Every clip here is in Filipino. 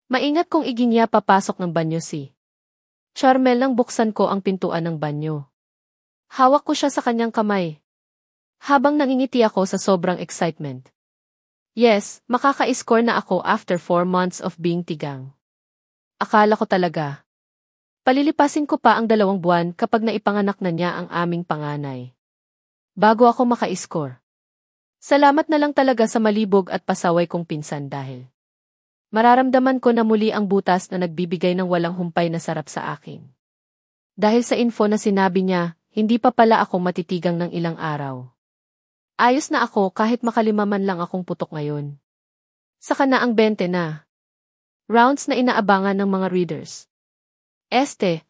Maingat kong iginya papasok ng banyo si Charmel nang buksan ko ang pintuan ng banyo. Hawak ko siya sa kanyang kamay. Habang nangingiti ako sa sobrang excitement. Yes, makaka-score na ako after 4 months of being tigang. Akala ko talaga. Palilipasin ko pa ang 2 buwan kapag naipanganak na niya ang aming panganay. Bago ako maka-score. Salamat na lang talaga sa malibog at pasaway kong pinsan dahil mararamdaman ko na muli ang butas na nagbibigay ng walang humpay na sarap sa akin. Dahil sa info na sinabi niya, hindi pa pala ako matitigang ng ilang araw. Ayos na ako kahit makalimaman lang akong putok ngayon. Saka na ang 20 na. Rounds na inaabangan ng mga readers.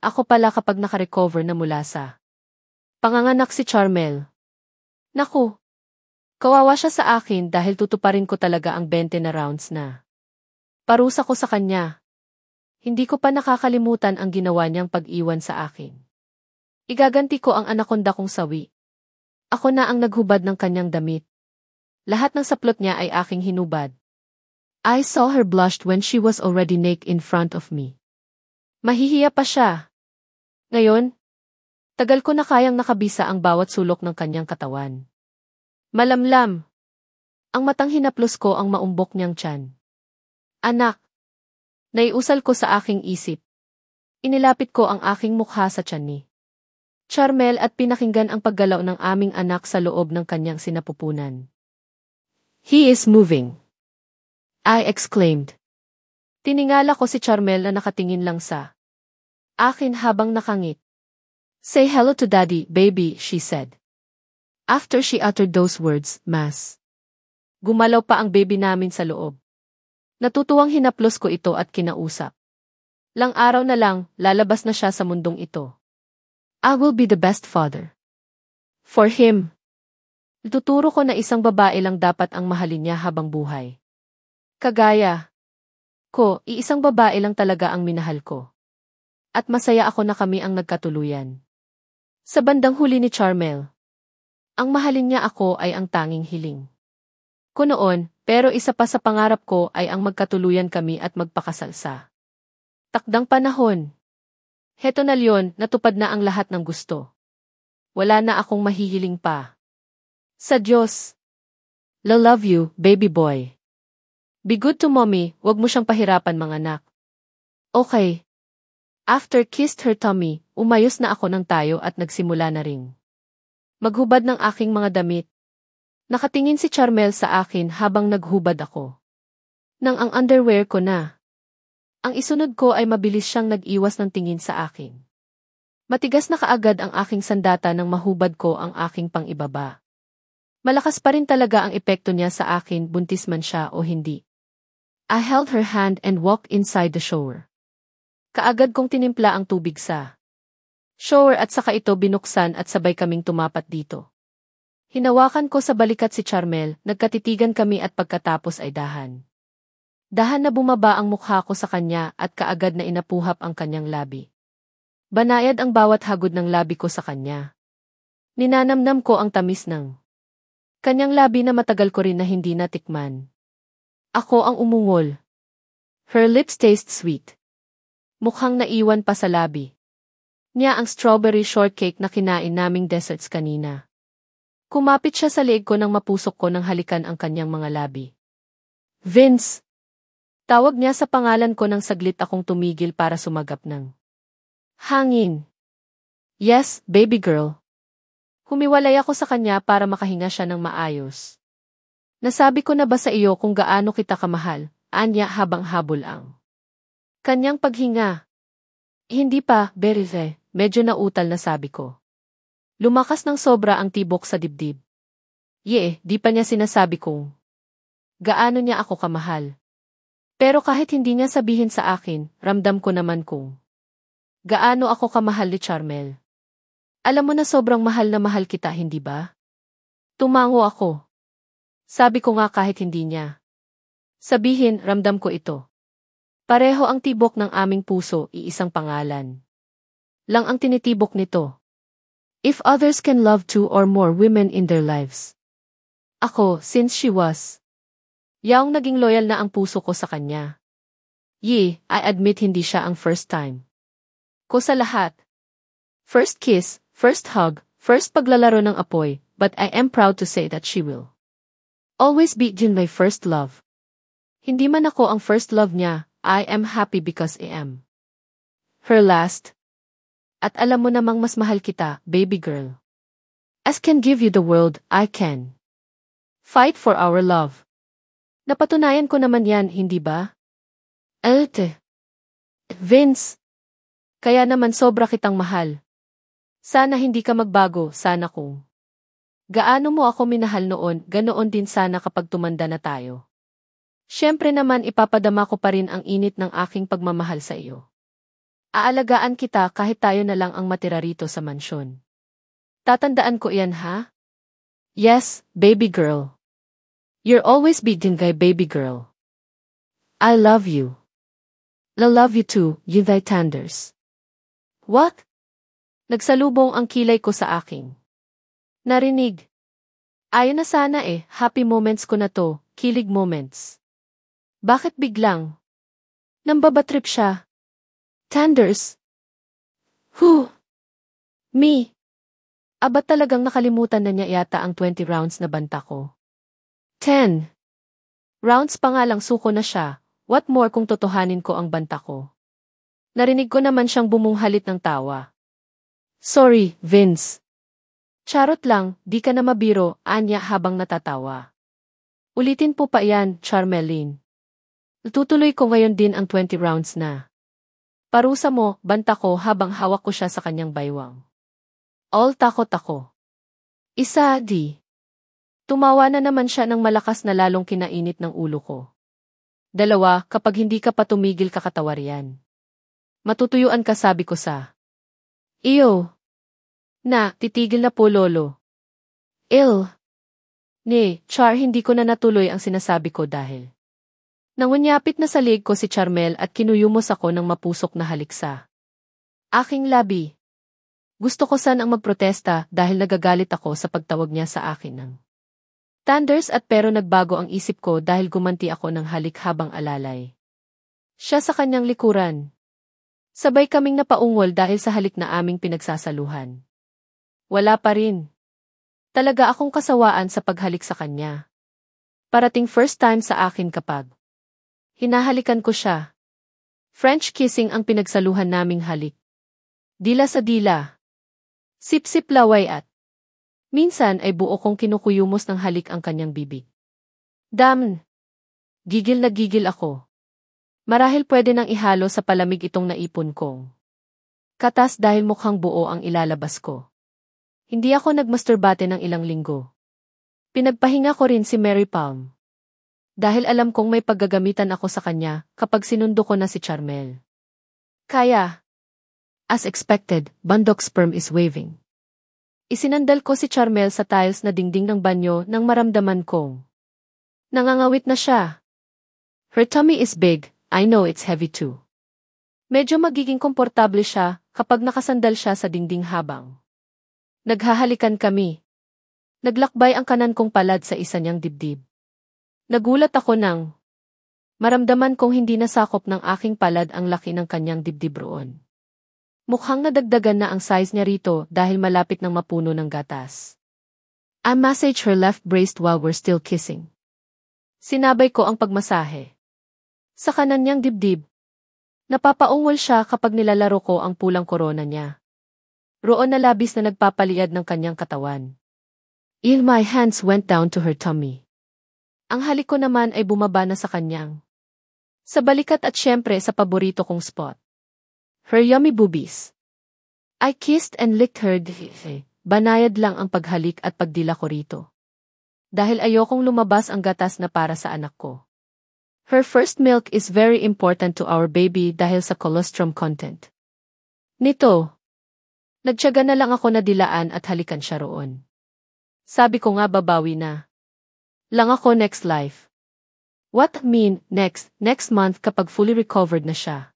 Ako pala kapag nakarecover na mula sa panganganak si Charmel. Naku! Kawawa siya sa akin dahil tutuparin ko talaga ang 20 na rounds na parusa ko sa kanya. Hindi ko pa nakakalimutan ang ginawa niyang pag-iwan sa akin. Igaganti ko ang anaconda kong sawi. Ako na ang naghubad ng kanyang damit. Lahat ng saplot niya ay aking hinubad. I saw her blushed when she was already naked in front of me. Mahihiya pa siya. Ngayon, tagal ko na kayang nakabisa ang bawat sulok ng kanyang katawan. Malamlam. Ang matang hinaplos ko ang maumbok niyang tiyan. Anak. Naiusal ko sa aking isip. Inilapit ko ang aking mukha sa tiyan ni Charmel at pinakinggan ang paggalaw ng aming anak sa loob ng kanyang sinapupunan. He is moving. I exclaimed. Tiningala ko si Charmel na nakatingin lang sa akin habang nakangit. Say hello to daddy, baby, she said. After she uttered those words, gumalaw pa ang baby namin sa loob. Natutuwang hinaplos ko ito at kinausap. Lang araw na lang, lalabas na siya sa mundong ito. I will be the best father for him. Ituturo ko na isang babae lang dapat ang mahalin niya habang buhay. Kagaya ko, iisang babae lang talaga ang minahal ko. At masaya ako na kami ang nagkatuluyan. Sa bandang huli ni Charmel, ang mahalin niya ako ay ang tanging hiling ko noon, pero isa pa sa pangarap ko ay ang magkatuluyan kami at magpakasal sa takdang panahon. Heto na yon, natupad na ang lahat ng gusto. Wala na akong mahihiling pa. Sa Diyos. Love you, baby boy. Be good to mommy, wag mo siyang pahirapan mga anak. Okay. After kissed her tummy, umayos na ako ng tayo at nagsimula na ring maghubad ng aking mga damit. Nakatingin si Charmel sa akin habang naghubad ako. Nang ang underwear ko na. Ang isunod ko ay mabilis siyang nag-iwas ng tingin sa akin. Matigas na kaagad ang aking sandata nang mahubad ko ang aking pang-ibaba. Malakas pa rin talaga ang epekto niya sa akin buntis man siya o hindi. I held her hand and walked inside the shower. Kaagad kong tinimpla ang tubig sa shower at saka ito binuksan at sabay kaming tumapat dito. Hinawakan ko sa balikat si Charmel, nagkatitigan kami at pagkatapos ay dahan. Dahan na bumaba ang mukha ko sa kanya at kaagad na inapuhap ang kanyang labi. Banayad ang bawat hagod ng labi ko sa kanya. Ninanamnam ko ang tamis ng kanyang labi na matagal ko rin na hindi natikman. Ako ang umungol. Her lips taste sweet. Mukhang naiwan pa sa labi niya ang strawberry shortcake na kinain naming desserts kanina. Kumapit siya sa leeg ko nang mapusok ko ng halikan ang kanyang mga labi. Vince! Tawag niya sa pangalan ko nang saglit akong tumigil para sumagap ng hangin. Yes, baby girl. Humiwalay ako sa kanya para makahinga siya ng maayos. Nasabi ko na ba sa iyo kung gaano kita kamahal, anya habang habol ang kanyang paghinga. Hindi pa, Berize, medyo nautal na sabi ko. Lumakas ng sobra ang tibok sa dibdib. Di pa niya sinasabi kung gaano niya ako kamahal. Pero kahit hindi niya sabihin sa akin, ramdam ko naman kung gaano ako kamahal ni Charmel. Alam mo na sobrang mahal na mahal kita, hindi ba? Tumango ako. Sabi ko nga kahit hindi niya sabihin, ramdam ko ito. Pareho ang tibok ng aming puso, iisang pangalan lang ang tinitibok nito. If others can love 2 or more women in their lives. Ako, since she was yaong naging loyal na ang puso ko sa kanya. I admit hindi siya ang first time ko sa lahat. First kiss, first hug, first paglalaro ng apoy, but I am proud to say that she will always be my first love. Hindi man ako ang first love niya, I am happy because I am her last. At alam mo namang mas mahal kita, baby girl. As can give you the world, I can fight for our love. Napatunayan ko naman yan, hindi ba? Vince. Kaya naman sobra kitang mahal. Sana hindi ka magbago, sana kung gaano mo ako minahal noon, ganoon din sana kapag tumanda na tayo. Siyempre naman ipapadama ko pa rin ang init ng aking pagmamahal sa iyo. Aalagaan kita kahit tayo na lang ang matira rito sa mansyon. Tatandaan ko iyan, ha? Yes, baby girl. You're always big guy, baby girl. I love you. I love you too, you thy tenders. What? Nagsalubong ang kilay ko sa aking narinig. Ayun na sana happy moments ko na to, kilig moments. Bakit biglang nambabatrip siya? Tenders? Who? Me? Aba talagang nakalimutan na niya yata ang 20 rounds na banta ko. 10 rounds pa nga lang suko na siya, what more kung totohanin ko ang banta ko? Narinig ko naman siyang bumunghalit ng tawa. Sorry, Vince. Charot lang, di ka na mabiro, anya habang natatawa. Ulitin po pa yan, Charmeline. Tutuloy ko ngayon din ang 20 rounds na. Parusa mo, banta ko habang hawak ko siya sa kanyang baywang. All takot ako. Isa, di. Tumawa na naman siya ng malakas na lalong kinainit ng ulo ko. 2, kapag hindi ka pa tumigil kakatawar yan. Matutuyuan ka, sabi ko sa iyo. Na, titigil na po lolo. Char, hindi ko na natuloy ang sinasabi ko dahil nangunyapit na sa leg ko si Charmel at kinuyumos ako ng mapusok na halik sa aking labi. Gusto ko sanang magprotesta dahil nagagalit ako sa pagtawag niya sa akin ng Tenders at pero nagbago ang isip ko dahil gumanti ako ng halik habang alalay siya sa kanyang likuran. Sabay kaming napaungol dahil sa halik na aming pinagsasaluhan. Wala pa rin. Talaga akong kasawaan sa paghalik sa kanya. Parating first time sa akin kapag hinahalikan ko siya. French kissing ang pinagsaluhan naming halik. Dila sa dila. Sip-sip laway at minsan ay buo kong kinukuyumos ng halik ang kanyang bibig. Damn! Gigil na gigil ako. Marahil pwede nang ihalo sa palamig itong naipon kong katas dahil mukhang buo ang ilalabas ko. Hindi ako nagmasturbate ng ilang linggo. Pinagpahinga ko rin si Mary Palm. Dahil alam kong may paggagamitan ako sa kanya kapag sinundo ko na si Charmel. Kaya, as expected, bandok sperm is waving. Isinandal ko si Charmel sa tiles na dingding ng banyo nang maramdaman kong nangangawit na siya. Her tummy is big, I know it's heavy too. Medyo magiging komportable siya kapag nakasandal siya sa dingding habang naghahalikan kami. Naglakbay ang kanan kong palad sa isa niyang dibdib. Nagulat ako nang maramdaman kong hindi nasakop ng aking palad ang laki ng kanyang dibdib roon. Mukhang nadagdagan na ang size niya rito dahil malapit ng mapuno ng gatas. I massage her left breast while we're still kissing. Sinabay ko ang pagmasahe sa kanan niyang dibdib. Napapaungol siya kapag nilalaro ko ang pulang korona niya. Roon na labis na nagpapaliad ng kanyang katawan. My hands went down to her tummy. Ang halik ko naman ay bumaba na sa kanyang sa balikat at syempre sa paborito kong spot. Her yummy boobies. I kissed and licked her. Banayad lang ang paghalik at pagdila ko rito. Dahil ayokong lumabas ang gatas na para sa anak ko. Her first milk is very important to our baby dahil sa colostrum content nito. Nagtiyaga na lang ako na dilaan at halikan siya roon. Sabi ko nga babawi na lang ako next life. What mean, next month kapag fully recovered na siya.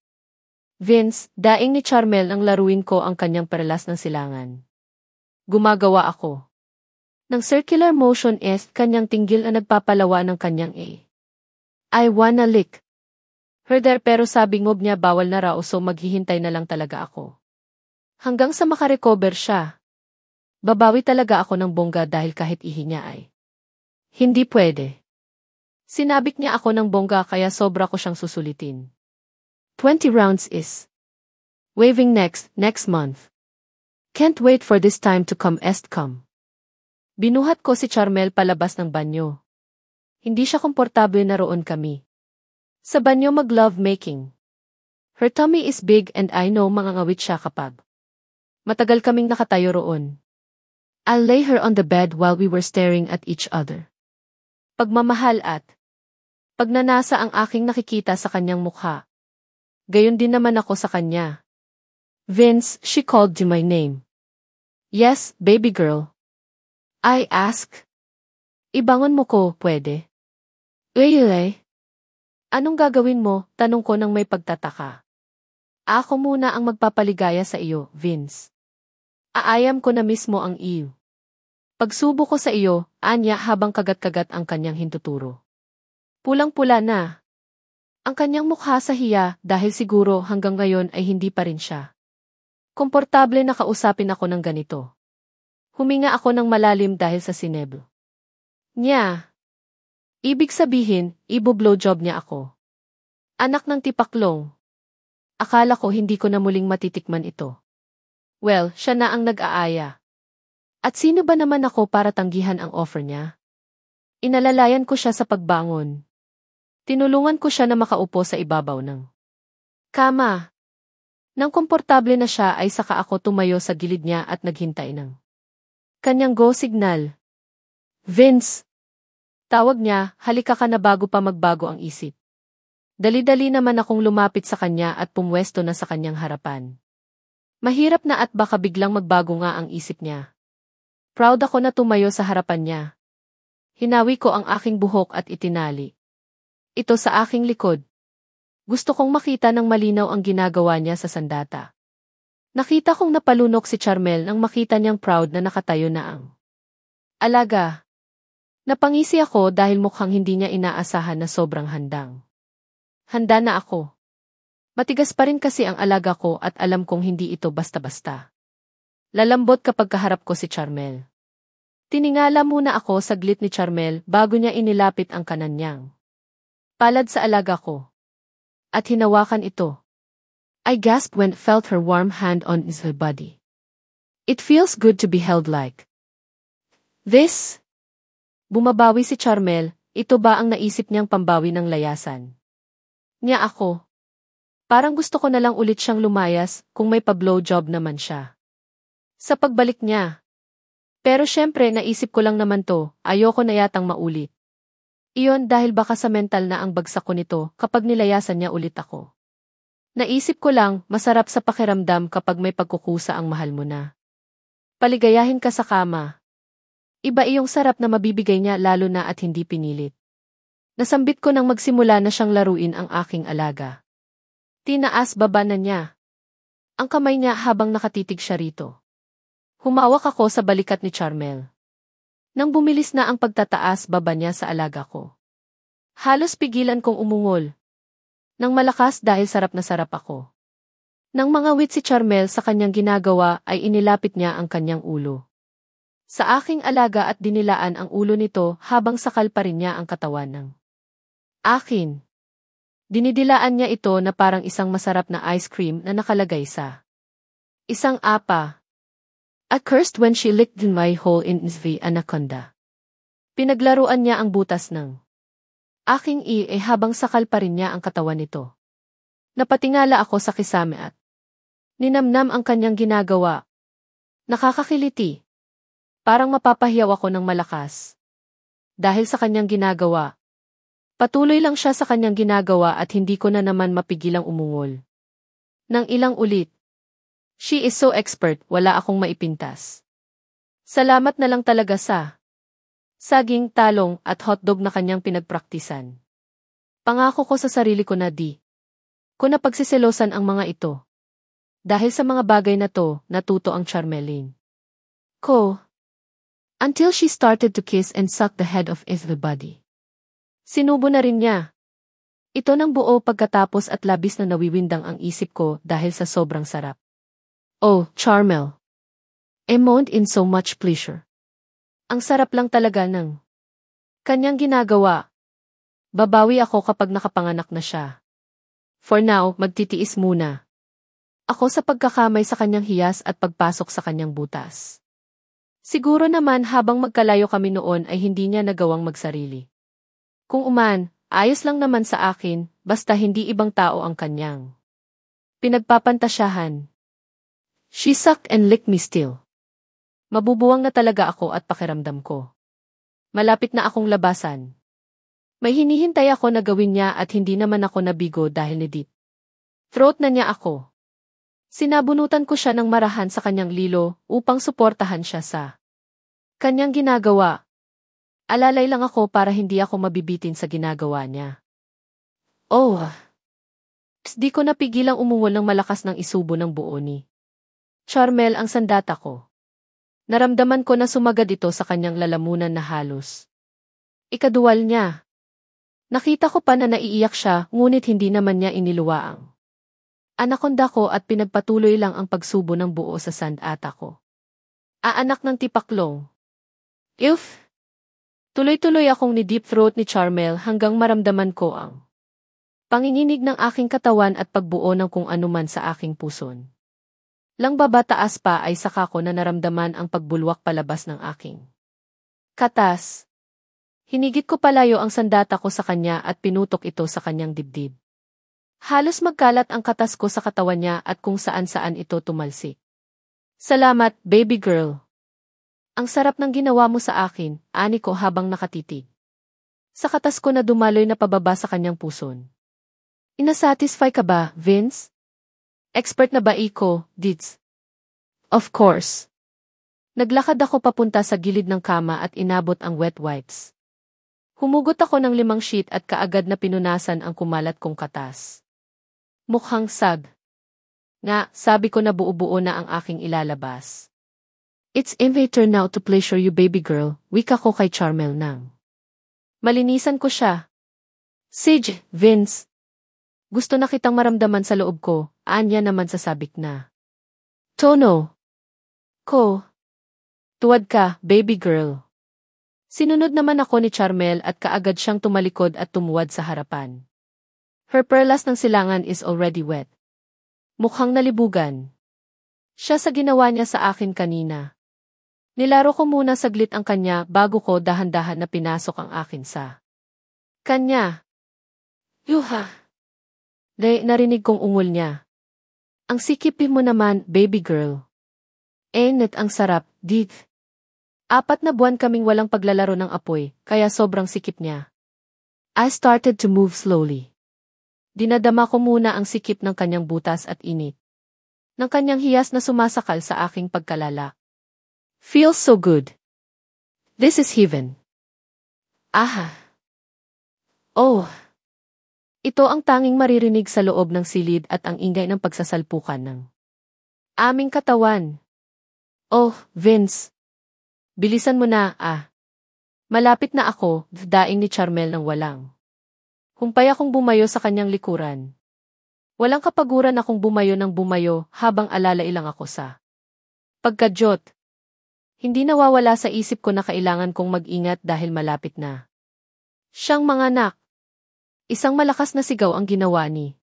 Vince, daing ni Charmel ang laruin ko ang kanyang perlas ng silangan. Gumagawa ako ng circular motion kanyang tinggil na nagpapalawa ng kanyang I wanna lick Herder pero sabi ngob niya bawal na raw so maghihintay na lang talaga ako. Hanggang sa makarecover siya. Babawi talaga ako ng bongga dahil kahit ihi niya ay hindi pwede. Sinabik niya ako ng bongga kaya sobra ko siyang susulitin. 20 rounds is waving next month. Can't wait for this time to come. Binuhat ko si Charmel palabas ng banyo. Hindi siya komportable na roon kami. Sa banyo mag-love making. Her tummy is big and I know mangangawit siya kapag matagal kaming nakatayo roon. I'll lay her on the bed while we were staring at each other. Pagmamahal at pagnanasa ang aking nakikita sa kanyang mukha. Gayon din naman ako sa kanya. Vince, she called you my name. Yes, baby girl. I ask. Ibangon mo ko, pwede? Uy. Anong gagawin mo? Tanong ko nang may pagtataka. Ako muna ang magpapaligaya sa iyo, Vince. Aayam ko na mismo ang iyo. Pagsubo ko sa iyo, anya habang kagat-kagat ang kanyang hintuturo. Pulang-pula na. Ang kanyang mukha sa hiya dahil siguro hanggang ngayon ay hindi pa rin siya. Komportable na kausapin ako ng ganito. Huminga ako ng malalim dahil sa sineblo niya. Ibig sabihin, ibo-blowjob niya ako. Anak ng tipaklong. Akala ko hindi ko na muling matitikman ito. Well, siya na ang nag-aaya. At sino ba naman ako para tanggihan ang offer niya? Inalalayan ko siya sa pagbangon. Tinulungan ko siya na makaupo sa ibabaw ng kama. Nang komportable na siya ay saka ako tumayo sa gilid niya at naghintay ng kanyang go signal. Vince! Tawag niya, halika ka na bago pa magbago ang isip. Dali-dali naman akong lumapit sa kanya at pumwesto na sa kanyang harapan. Mahirap na at baka biglang magbago nga ang isip niya. Proud ako na tumayo sa harapan niya. Hinawi ko ang aking buhok at itinali ito sa aking likod. Gusto kong makita ng malinaw ang ginagawa niya sa sandata. Nakita kong napalunok si Charmel nang makita niyang proud na nakatayo na ang alaga. Napangisi ako dahil mukhang hindi niya inaasahan na sobrang handang. Handa na ako. Matigas pa rin kasi ang alaga ko at alam kong hindi ito basta-basta. Lalambot kapag kaharap ko si Charmel. Tiningala muna ako saglit ni Charmel bago niya inilapit ang kanan niyang palad sa alaga ko. At hinawakan ito. I gasped when felt her warm hand on his body. It feels good to be held like this. Bumabawi si Charmel, ito ba ang naisip niyang pambawi ng layasan niya ako? Parang gusto ko na lang ulit siyang lumayas kung may pa-blowjob naman siya. Sa pagbalik niya. Pero syempre naisip ko lang naman to, ayoko na yatang maulit. Iyon dahil baka sa mental na ang bagsak ko nito kapag nilayasan niya ulit ako. Naisip ko lang, masarap sa pakiramdam kapag may pagkukusa ang mahal mo na. Paligayahin ka sa kama. Iba iyong sarap na mabibigay niya lalo na at hindi pinilit. Nasambit ko nang magsimula na siyang laruin ang aking alaga. Tinaas baba na niya. Ang kamay niya habang nakatitig siya rito. Humawak ako sa balikat ni Charmel. Nang bumilis na ang pagtataas baba niya sa alaga ko. Halos pigilan kong umungol. Nang malakas dahil sarap na sarap ako. Nang mangawit si Charmel sa kanyang ginagawa ay inilapit niya ang kanyang ulo sa aking alaga at dinilaan ang ulo nito habang sakal pa rin niya ang katawan ng akin. Dinidilaan niya ito na parang isang masarap na ice cream na nakalagay sa isang apa. At cursed when she licked my hole in the anaconda. Pinaglaruan niya ang butas ng aking habang sakal pa rin niya ang katawan nito. Napatingala ako sa kisame at ninamnam ang kanyang ginagawa. Nakakakiliti. Parang mapapahiyaw ako ng malakas. Dahil sa kanyang ginagawa. Patuloy lang siya sa kanyang ginagawa at hindi ko na naman mapigilang umungol. Nang ilang ulit. She is so expert, wala akong maipintas. Salamat na lang talaga sa saging, talong at hotdog na kanyang pinagpraktisan. Pangako ko sa sarili ko na di ko na pagsiselosan ang mga ito. Dahil sa mga bagay na to, natuto ang Charmeline ko. Until she started to kiss and suck the head of everybody. Sinubo na rin niya Ito ng buo pagkatapos at labis na nawiwindang ang isip ko dahil sa sobrang sarap. Oh, Charmel. I moaned in so much pleasure. Ang sarap lang talaga ng kanyang ginagawa. Babawi ako kapag nakapanganak na siya. For now, magtitiis muna ako sa pagkakamay sa kanyang hiyas at pagpasok sa kanyang butas. Siguro naman habang magkalayo kami noon ay hindi niya nagawang magsarili. Kung ayos lang naman sa akin, basta hindi ibang tao ang kanyang pinagpapantasyahan. She sucked and licked me still. Mabubuwang na talaga ako at pakiramdam ko. Malapit na akong labasan. May hinihintay ako na gawin niya at hindi naman ako nabigo dahil ni deep throat na niya ako. Sinabunutan ko siya ng marahan sa kanyang lilo upang suportahan siya sa kanyang ginagawa. Alalay lang ako para hindi ako mabibitin sa ginagawa niya. Oh! Di ko napigilang umungol ng malakas ng isubo ng buo ni Charmel ang sandata ko. Naramdaman ko na sumagad ito sa kanyang lalamunan na halos ikaduwal niya. Nakita ko pa na naiiyak siya, ngunit hindi naman niya iniluwaang anakonda ko at pinagpatuloy lang ang pagsubo ng buo sa sandata ko. Aanak ng tipaklong. If! Tuloy-tuloy akong ni deep throat ni Charmel hanggang maramdaman ko ang panginginig ng aking katawan at pagbuo ng kung anuman sa aking puson. Lang babataas pa ay saka ko na naramdaman ang pagbulwak palabas ng aking katas. Hinigit ko palayo ang sandata ko sa kanya at pinutok ito sa kanyang dibdib. Halos magkalat ang katas ko sa katawan niya at kung saan-saan ito tumalsik. Salamat, baby girl. Ang sarap ng ginawa mo sa akin, ani ko habang nakatitig sa katas ko na dumaloy na pababa sa kanyang puson. Inasatisfy ka ba, Vince? Expert na ba iko, Dids? Of course. Naglakad ako papunta sa gilid ng kama at inabot ang wet wipes. Humugot ako ng 5 sheet at kaagad na pinunasan ang kumalat kong katas. Mukhang sag. Nga, sabi ko na buo-buo na ang aking ilalabas. It's invader now to pleasure you baby girl, wika ko kay Charmel nang malinisan ko siya. Sige, Vince. Gusto na kitang maramdaman sa loob ko, anya naman sasabik na tono ko. Tuwad ka, baby girl. Sinunod naman ako ni Charmel at kaagad siyang tumalikod at tumuwad sa harapan. Her perlas ng silangan is already wet. Mukhang nalibugan siya sa ginawa niya sa akin kanina. Nilaro ko muna saglit ang kanya bago ko dahan-dahan na pinasok ang akin sa kanya. Yuha! Narinig kong ungol niya. Ang sikipin mo naman, baby girl. Net ang sarap, dit. 4 na buwan kaming walang paglalaro ng apoy, kaya sobrang sikip niya. I started to move slowly. Dinadama ko muna ang sikip ng kanyang butas at init ng kanyang hiyas na sumasakal sa aking pagkalala. Feels so good. This is heaven. Aha. Oh. Ito ang tanging maririnig sa loob ng silid at ang ingay ng pagsasalpukan ng aming katawan. Oh, Vince. Bilisan mo na, Malapit na ako, daing ni Charmel ng walang humpay akong bumayo sa kanyang likuran. Walang kapaguran akong bumayo ng bumayo habang alalay lang ako sa pagkadyot. Hindi nawawala sa isip ko na kailangan kong mag-ingat dahil malapit na siyang manganak. Isang malakas na sigaw ang ginawa ni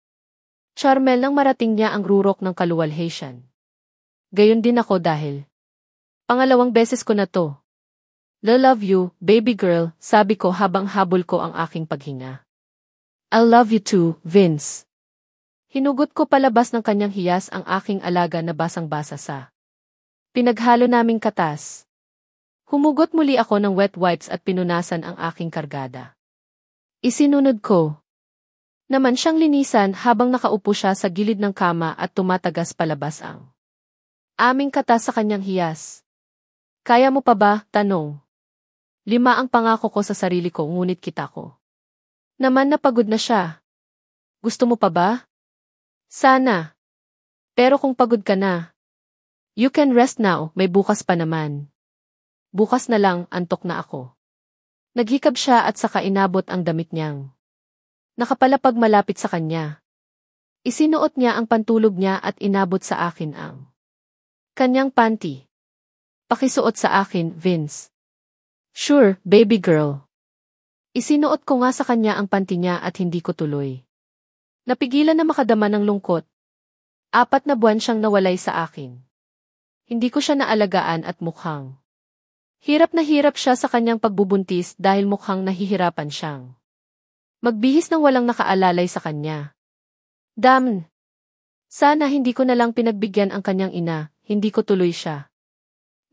Charmel nang marating niya ang rurok ng kaluwalhatian. Gayon din ako dahil pangalawang beses ko na to. Love you, baby girl, sabi ko habang habol ko ang aking paghinga. I love you too, Vince. Hinugot ko palabas ng kanyang hiyas ang aking alaga na basang-basa sa pinaghalo naming katas. Humugot muli ako ng wet wipes at pinunasan ang aking kargada. Isinunod ko naman siyang linisan habang nakaupo siya sa gilid ng kama at tumatagas palabas ang aming katas sa kanyang hiyas. Kaya mo pa ba? Tanong. 5 ang pangako ko sa sarili ko ngunit kita ko naman napagod na siya. Gusto mo pa ba? Sana. Pero kung pagod ka na, you can rest now, may bukas pa naman. Bukas na lang, antok na ako. Naghikab siya at saka inabot ang damit niyang Nakapalapag malapit sa kanya. Isinuot niya ang pantulog niya at inabot sa akin ang kanyang panty. Pakisuot sa akin, Vince. Sure, baby girl. Isinuot ko nga sa kanya ang panty niya at hindi ko tuloy. Napigilan na makadama ng lungkot. 4 na buwan siyang nawalay sa akin. Hindi ko siya naalagaan at mukhang hirap na hirap siya sa kanyang pagbubuntis dahil mukhang nahihirapan siyang magbihis ng walang nakaalalay sa kanya. Damn! Sana hindi ko na lang pinagbigyan ang kanyang ina, hindi ko tuloy siya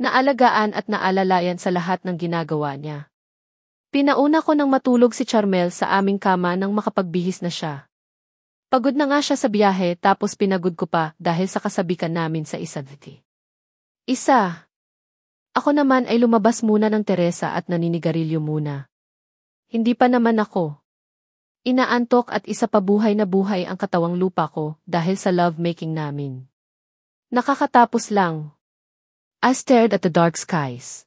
naalagaan at naalalayan sa lahat ng ginagawa niya. Pinauna ko nang matulog si Charmel sa aming kama nang makapagbihis na siya. Pagod na nga siya sa biyahe tapos pinagod ko pa dahil sa kasabikan namin sa isa't isa. Ako naman ay lumabas muna ng Teresa at naninigarilyo muna. Hindi pa naman ako inaantok at isa pa buhay na buhay ang katawang lupa ko dahil sa lovemaking namin. Nakakatapos lang. I stared at the dark skies.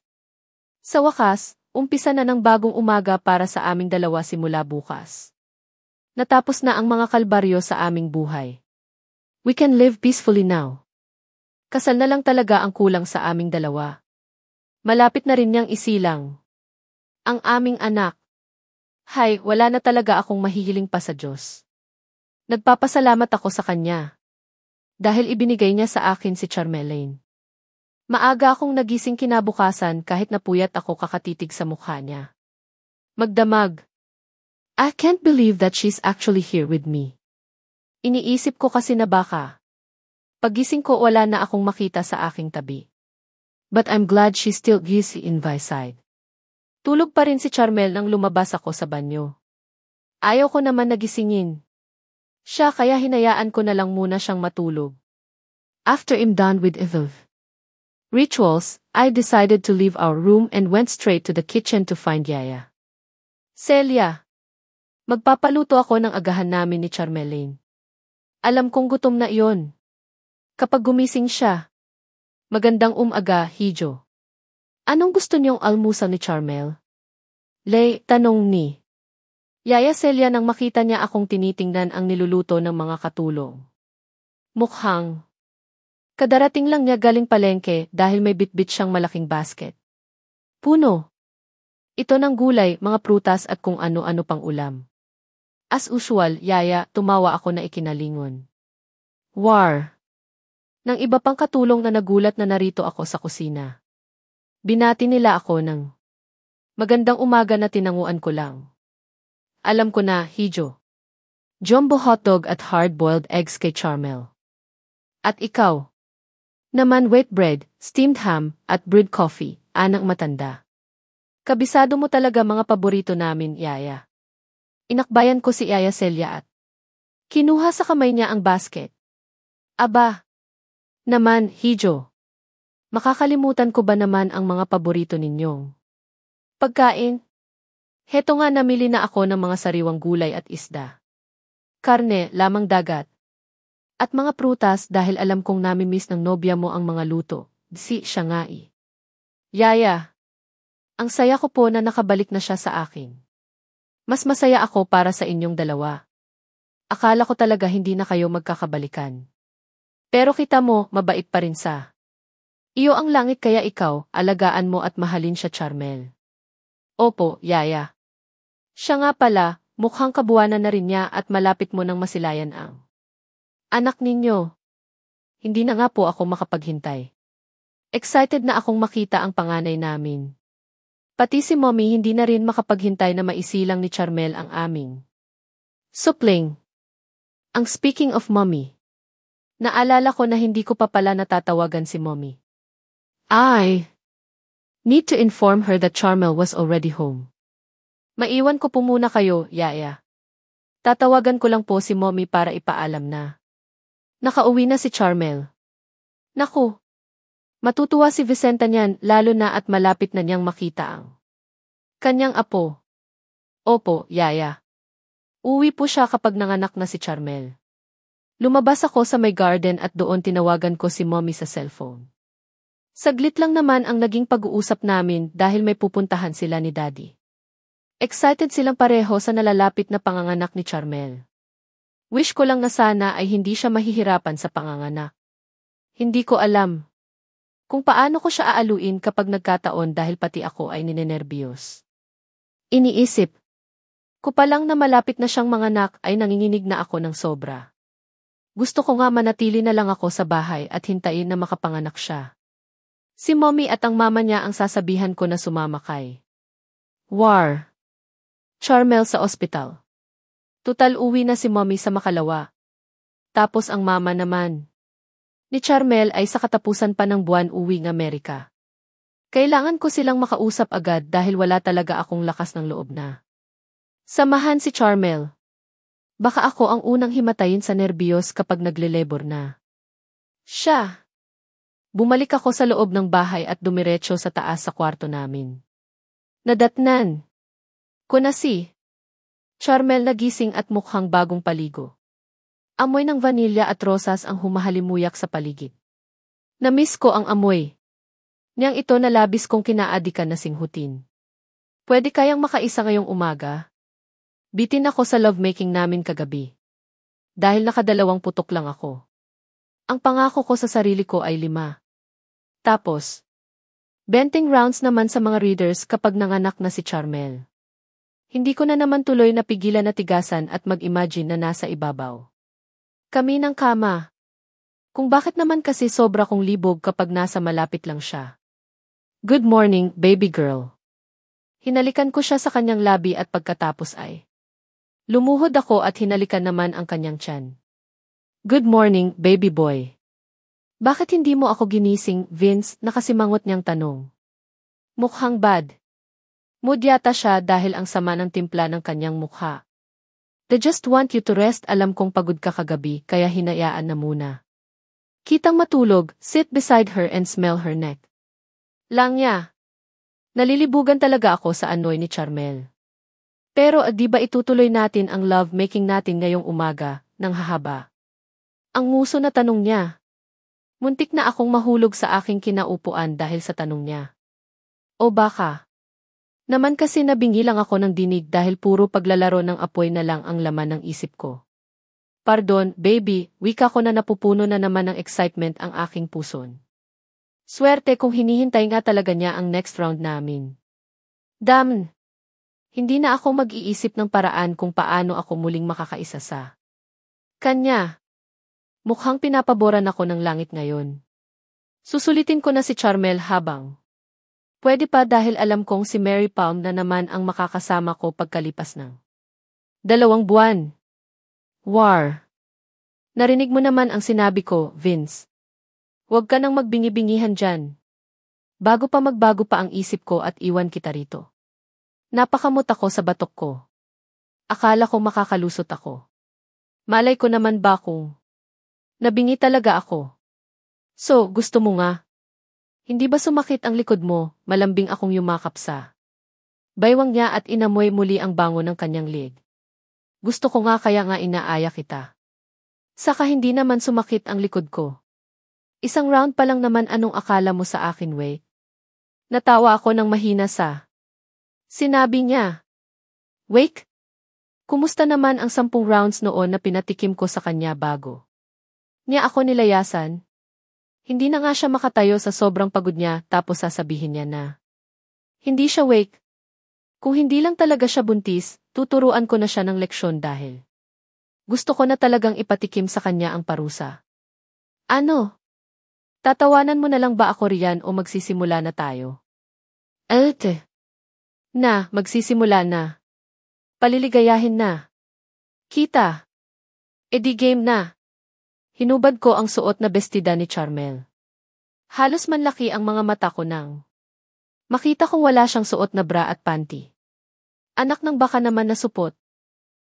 Sa wakas, umpisa na ng bagong umaga para sa aming dalawa simula bukas. Natapos na ang mga kalbaryo sa aming buhay. We can live peacefully now. Kasal na lang talaga ang kulang sa aming dalawa. Malapit na rin niyang isilang ang aming anak. Hay, wala na talaga akong mahihiling pa sa Diyos. Nagpapasalamat ako sa Kanya. Dahil ibinigay niya sa akin si Charmelaine. Maaga akong nagising kinabukasan kahit napuyat ako kakatitig sa mukha niya. Magdamag. I can't believe that she's actually here with me. Iniisip ko kasi na baka paggising ko wala na akong makita sa aking tabi. But I'm glad she's still busy in my side. Tulog pa rin si Charmel nang lumabas ako sa banyo. Ayaw ko naman nagisingin siya kaya hinayaan ko na lang muna siyang matulog. After I'm done with evil rituals, I decided to leave our room and went straight to the kitchen to find Yaya. Celia. Magpapaluto ako ng agahan namin ni Charmelaine. Alam kong gutom na iyon. Kapag gumising siya. Magandang umaga, Hijo. Anong gusto niyong almusal ni Charmel? Tanong ni Yaya Celia nang makita niya akong tinitingnan ang niluluto ng mga katulong. Mukhang kadarating lang niya galing palengke dahil may bitbit siyang malaking basket. Puno. Ito ng gulay, mga prutas at kung ano-ano pang ulam. As usual, Yaya, tumawa ako na ikinalingon. War. Nang iba pang katulong na nagulat na narito ako sa kusina. Binati nila ako ng magandang umaga na tinanguan ko lang. Alam ko na, Hijo. Jumbo hotdog at hard-boiled eggs kay Charmel. At ikaw? Naman wheat bread, steamed ham, at brewed coffee, anang matanda. Kabisado mo talaga mga paborito namin, Yaya. Inakbayan ko si Yaya Celia at kinuha sa kamay niya ang basket. Aba! Naman, Hijo. Makakalimutan ko ba naman ang mga paborito ninyong pagkain? Heto nga namili na ako ng mga sariwang gulay at isda. Karne, lamang dagat. At mga prutas dahil alam kong namimiss ng nobya mo ang mga luto. Siya nga eh. Yaya. Ang saya ko po na nakabalik na siya sa akin. Mas masaya ako para sa inyong dalawa. Akala ko talaga hindi na kayo magkakabalikan. Pero kita mo, mabait pa rin sa iyo ang langit kaya ikaw, alagaan mo at mahalin siya Charmel. Opo, Yaya. Siya nga pala, mukhang kabuwanan na rin niya at malapit mo nang masilayan ang anak ninyo. Hindi na nga po ako makapaghintay. Excited na akong makita ang panganay namin. Pati si Mommy hindi na rin makapaghintay na maisilang ni Charmel ang aming supling. Ang speaking of Mommy, naalala ko na hindi ko pa pala natatawagan si Mommy. I need to inform her that Charmel was already home. Maiwan ko po muna kayo, Yaya. Tatawagan ko lang po si Mommy para ipaalam na nakauwi na si Charmel. Naku! Matutuwa si Vicenta niyan lalo na at malapit na niyang makita ang kanyang apo. Opo, Yaya. Uwi po siya kapag nanganak na si Charmel. Lumabas ako sa may garden at doon tinawagan ko si Mommy sa cellphone. Saglit lang naman ang naging pag-uusap namin dahil may pupuntahan sila ni Daddy. Excited silang pareho sa nalalapit na panganganak ni Charmel. Wish ko lang na sana ay hindi siya mahihirapan sa panganganak. Hindi ko alam kung paano ko siya aaluin kapag nagkataon dahil pati ako ay ninenerbiyos. Iniisip ko pa lang na malapit na siyang manganak ay nanginginig na ako ng sobra. Gusto ko nga manatili na lang ako sa bahay at hintayin na makapanganak siya. Si mommy at ang mama niya ang sasabihan ko na sumama kay Charmel sa ospital. Tutal uwi na si mommy sa makalawa. Tapos ang mama naman ni Charmel ay sa katapusan pa ng buwan uwi ng Amerika. Kailangan ko silang makausap agad dahil wala talaga akong lakas ng loob na samahan si Charmel. Baka ako ang unang himatayin sa nerbiyos kapag nagle-labor na siya. Bumalik ako sa loob ng bahay at dumiretso sa taas sa kwarto namin. Nadatnan ko na si Charmel nagising at mukhang bagong paligo. Amoy ng vanilya at rosas ang humahalimuyak sa paligid. Namiss ko ang amoy niyang ito na labis kong kinaadikan na singhutin. Pwede kayang makaisa ngayong umaga? Bitin ako sa lovemaking namin kagabi. Dahil nakadalawang putok lang ako. Ang pangako ko sa sarili ko ay 5. Tapos, 20 rounds naman sa mga readers kapag nanganak na si Charmel. Hindi ko na naman tuloy napigilan na tigasan at mag-imagine na nasa ibabaw kami ng kama. Kung bakit naman kasi sobra kong libog kapag nasa malapit lang siya. Good morning, baby girl. Hinalikan ko siya sa kanyang labi at pagkatapos ay lumuhod ako at hinalikan naman ang kanyang tiyan. Good morning, baby boy. Bakit hindi mo ako ginising, Vince? Nakasimangot niyang tanong. Mukhang bad mood yata siya dahil ang sama ng timpla ng kanyang mukha. They just want you to rest. Alam kong pagod ka kagabi kaya hinayaan na muna. Kitang matulog, sit beside her and smell her neck. Lang niya. Nalilibugan talaga ako sa anoy ni Charmel. Pero di ba itutuloy natin ang love making natin ngayong umaga, nang hahaba? Ang nguso na tanong niya. Muntik na akong mahulog sa aking kinaupuan dahil sa tanong niya. O baka naman kasi nabingi lang ako ng dinig dahil puro paglalaro ng apoy na lang ang laman ng isip ko. Pardon, baby, wika ko na napupuno na naman ng excitement ang aking puson. Swerte kung hinihintay nga talaga niya ang next round namin. Damn! Hindi na ako mag-iisip ng paraan kung paano ako muling makakaisa sa kanya. Mukhang pinapaboran ako ng langit ngayon. Susulitin ko na si Charmel habang pwede pa dahil alam kong si Mary Palm na naman ang makakasama ko pagkalipas ng 2 buwan. Narinig mo naman ang sinabi ko, Vince. Huwag ka nang magbingi-bingihan dyan. Bago pa magbago pa ang isip ko at iwan kita rito. Napakamot ako sa batok ko. Akala ko makakalusot ako. Malay ko naman ba kung nabingi talaga ako. So, gusto mo nga? Hindi ba sumakit ang likod mo? Malambing akong yumakap sa baywang niya at inamoy muli ang bango ng kanyang leg. Gusto ko nga kaya nga inaaya kita. Saka hindi naman sumakit ang likod ko. Isang round pa lang naman anong akala mo sa akin, we? Natawa ako ng mahina sa sinabi niya. Wake? Kumusta naman ang 10 rounds noon na pinatikim ko sa kanya bago niya ako nilayasan? Hindi na nga siya makatayo sa sobrang pagod niya tapos sasabihin niya na hindi siya wake. Kung hindi lang talaga siya buntis, tuturuan ko na siya ng leksyon dahil gusto ko na talagang ipatikim sa kanya ang parusa. Ano? Tatawanan mo na lang ba ako riyan o magsisimula na tayo? Magsisimula na. Paliligayahin na. Kita. Edi game na. Hinubad ko ang suot na bestida ni Charmel. Halos manlaki ang mga mata ko nang makita kong wala siyang suot na bra at panty. Anak ng baka naman na supot.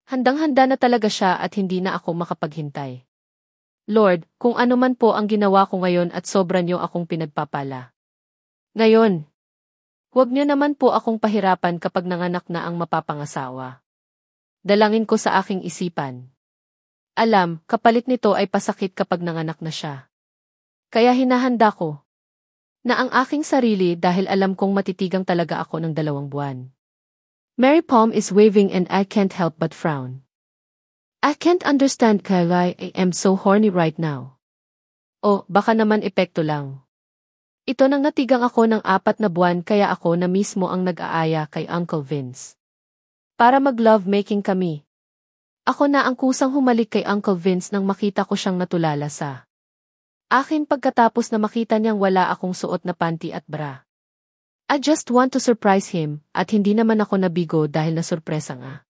Handang-handa na talaga siya at hindi na ako makapaghintay. Lord, kung ano man po ang ginawa ko ngayon at sobra niyo akong pinagpapala. Ngayon, huwag niyo naman po akong pahirapan kapag nanganak na ang mapapangasawa. Dalangin ko sa aking isipan. Alam, kapalit nito ay pasakit kapag nanganak na siya. Kaya hinahanda ko na ang aking sarili dahil alam kong matitigang talaga ako ng 2 buwan. Mary palm is waving and I can't help but frown. I can't understand why I am so horny right now. O, baka naman epekto lang. Ito nang natigang ako ng 4 na buwan kaya ako na mismo ang nag-aaya kay Uncle Vince. Para mag-love-making kami. Ako na ang kusang humalik kay Uncle Vince nang makita ko siyang natulala sa akin pagkatapos na makita niyang wala akong suot na panty at bra. I just want to surprise him at hindi naman ako nabigo dahil nasurpresa nga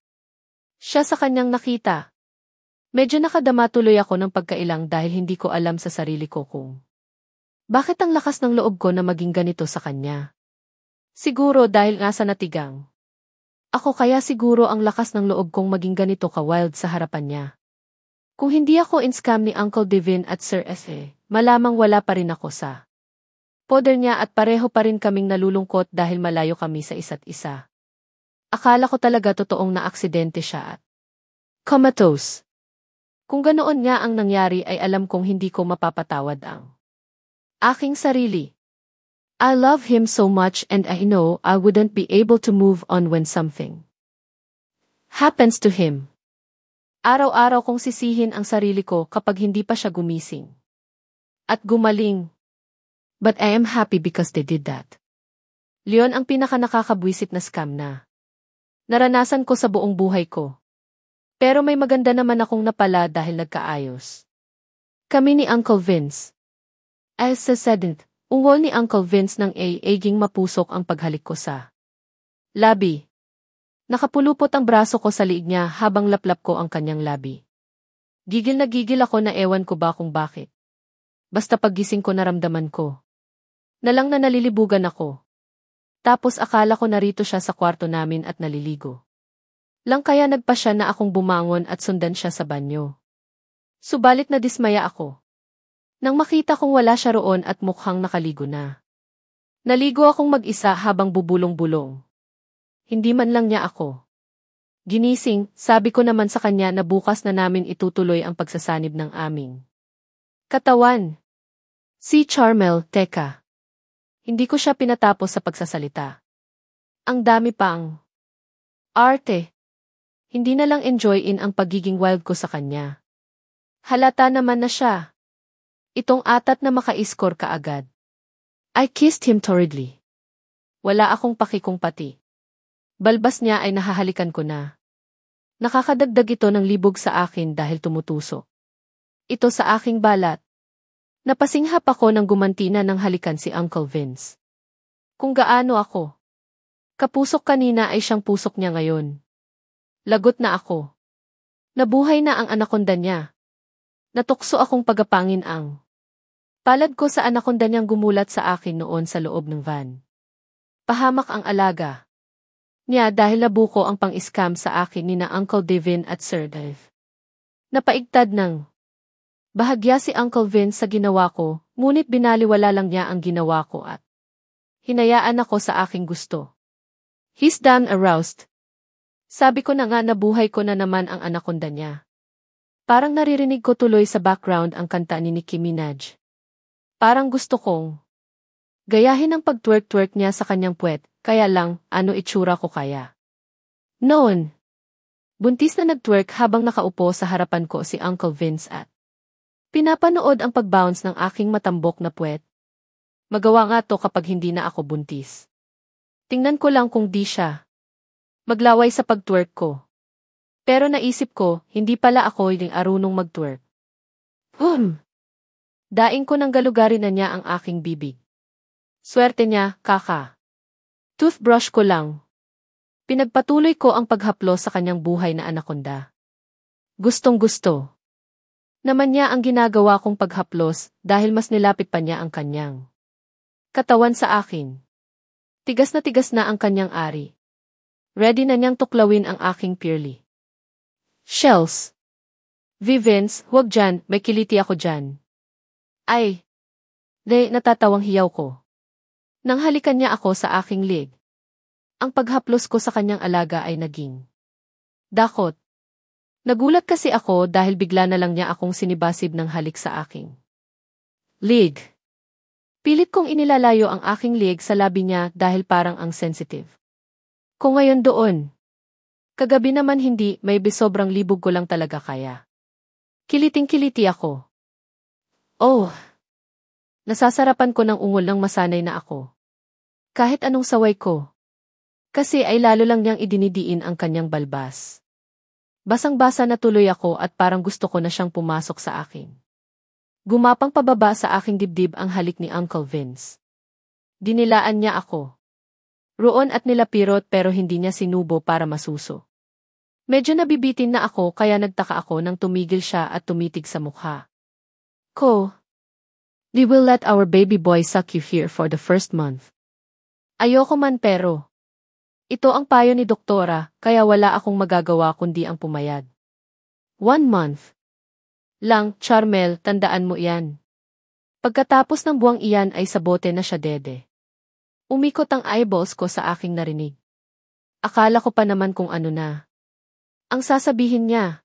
siya sa kanyang nakita. Medyo nakadama tuloy ako ng pagkailang dahil hindi ko alam sa sarili ko kung bakit ang lakas ng loob ko na maging ganito sa kanya. Siguro dahil nga sa natigang ako kaya siguro ang lakas ng loob kong maging ganito ka-wild sa harapan niya. Kung hindi ako in-scam ni Uncle Devin at Sir S.A., malamang wala pa rin ako sa poder niya at pareho pa rin kaming nalulungkot dahil malayo kami sa isa't isa. Akala ko talaga totoong na-aksidente siya at comatose. Kung ganoon nga ang nangyari ay alam kong hindi ko mapapatawad ang aking sarili. I love him so much and I know I wouldn't be able to move on when something happens to him. Araw-araw kong sisihin ang sarili ko kapag hindi pa siya gumising at gumaling. But I am happy because they did that. Leon ang pinaka-nakakabwisit na scam na naranasan ko sa buong buhay ko. Pero may maganda naman akong napala dahil nagkaayos kami ni Uncle Vince. As said, ungol ni Uncle Vince ng aging mapusok ang paghalik ko sa labi. Nakapulupot ang braso ko sa liig niya habang laplap ko ang kanyang labi. Gigil na gigil ako na ewan ko ba kung bakit. Basta paggising ko naramdaman ko na lang na nalilibugan ako. Tapos akala ko narito siya sa kwarto namin at naliligo. Lang kaya nagpa siya na akong bumangon at sundan siya sa banyo. Subalit na dismaya ako nang makita kong wala siya roon at mukhang nakaligo na. Naligo akong mag-isa habang bubulong-bulong. Hindi man lang niya ako ginising, sabi ko naman sa kanya na bukas na namin itutuloy ang pagsasanib ng aming katawan. Si Charmel, teka. Hindi ko siya pinatapos sa pagsasalita. Ang dami pang arte. Hindi na lang enjoyin ang pagiging wild ko sa kanya. Halata naman na siya. Itong atat na maka-score kaagad. I kissed him torridly. Wala akong pakikong pati. Balbas niya ay nahahalikan ko na. Nakakadagdag ito ng libog sa akin dahil tumutuso ito sa aking balat. Napasinghap ako nang gumantina ng halikan si Uncle Vince. Kung gaano ako kapusok kanina ay siyang pusok niya ngayon. Lagot na ako. Nabuhay na ang anakonda niya. Natukso akong pagapangin ang palad ko sa anakonda niyang gumulat sa akin noon sa loob ng van. Pahamak ang alaga niya dahil nabuko ang pang-scam sa akin ni na Uncle Devin at Sir Dave. Napaigtad ng bahagya si Uncle Vince sa ginawa ko, ngunit binaliwala lang niya ang ginawa ko at hinayaan ako sa aking gusto. He's done aroused. Sabi ko na nga nabuhay ko na naman ang anakonda niya. Parang naririnig ko tuloy sa background ang kanta ni Nicki Minaj. Parang gusto kong gayahin ang pag-twerk-twerk niya sa kanyang puwet, kaya lang, ano itsura ko kaya? Noon, buntis na nag-twerk habang nakaupo sa harapan ko si Uncle Vince at pinapanood ang pag-bounce ng aking matambok na puwet. Magawa nga to kapag hindi na ako buntis. Tingnan ko lang kung di siya maglaway sa pag-twerk ko. Pero naisip ko, hindi pala ako yung arunong mag-twerk. Daing ko nang galugarin na niya ang aking bibig. Swerte niya, kaka. Toothbrush ko lang. Pinagpatuloy ko ang paghaplos sa kanyang buhay na anakonda. Gustong-gusto naman niya ang ginagawa kong paghaplos dahil mas nilapit pa niya ang kanyang katawan sa akin. Tigas na ang kanyang ari. Ready na niyang tuklawin ang aking pearly shells. Vince, huwag dyan, may kiliti ako dyan. Ay! Natatawang hiyaw ko. Nang halikan niya ako sa aking leg. Ang paghaplos ko sa kanyang alaga ay naging dakot. Nagulat kasi ako dahil bigla na lang niya akong sinibasib ng halik sa aking leg. Pilit kong inilalayo ang aking leg sa labi niya dahil parang ang sensitive. Kung ngayon doon, Kagabi naman hindi, may sobrang libog ko lang talaga kaya. Kiliting-kiliti ako. Oh, nasasarapan ko ng ungol nang masanay na ako. Kahit anong saway ko. Kasi ay lalo lang niyang idinidiin ang kanyang balbas. Basang-basa na tuloy ako at parang gusto ko na siyang pumasok sa akin. Gumapang pababa sa aking dibdib ang halik ni Uncle Vince. Dinilaan niya ako. Roon at nilapirot pero hindi niya sinubo para masuso. Medyo nabibitin na ako kaya nagtaka ako nang tumigil siya at tumitig sa mukha ko. We will let our baby boy suck you here for the first month. Ayoko man pero. Ito ang payo ni doktora, kaya wala akong magagawa kundi ang pumayag. 1 month. Lang, Charmel, tandaan mo iyan. Pagkatapos ng buwang iyan ay sabote na siya dede. Umikot ang eyeballs ko sa aking narinig. Akala ko pa naman kung ano na. Ang sasabihin niya.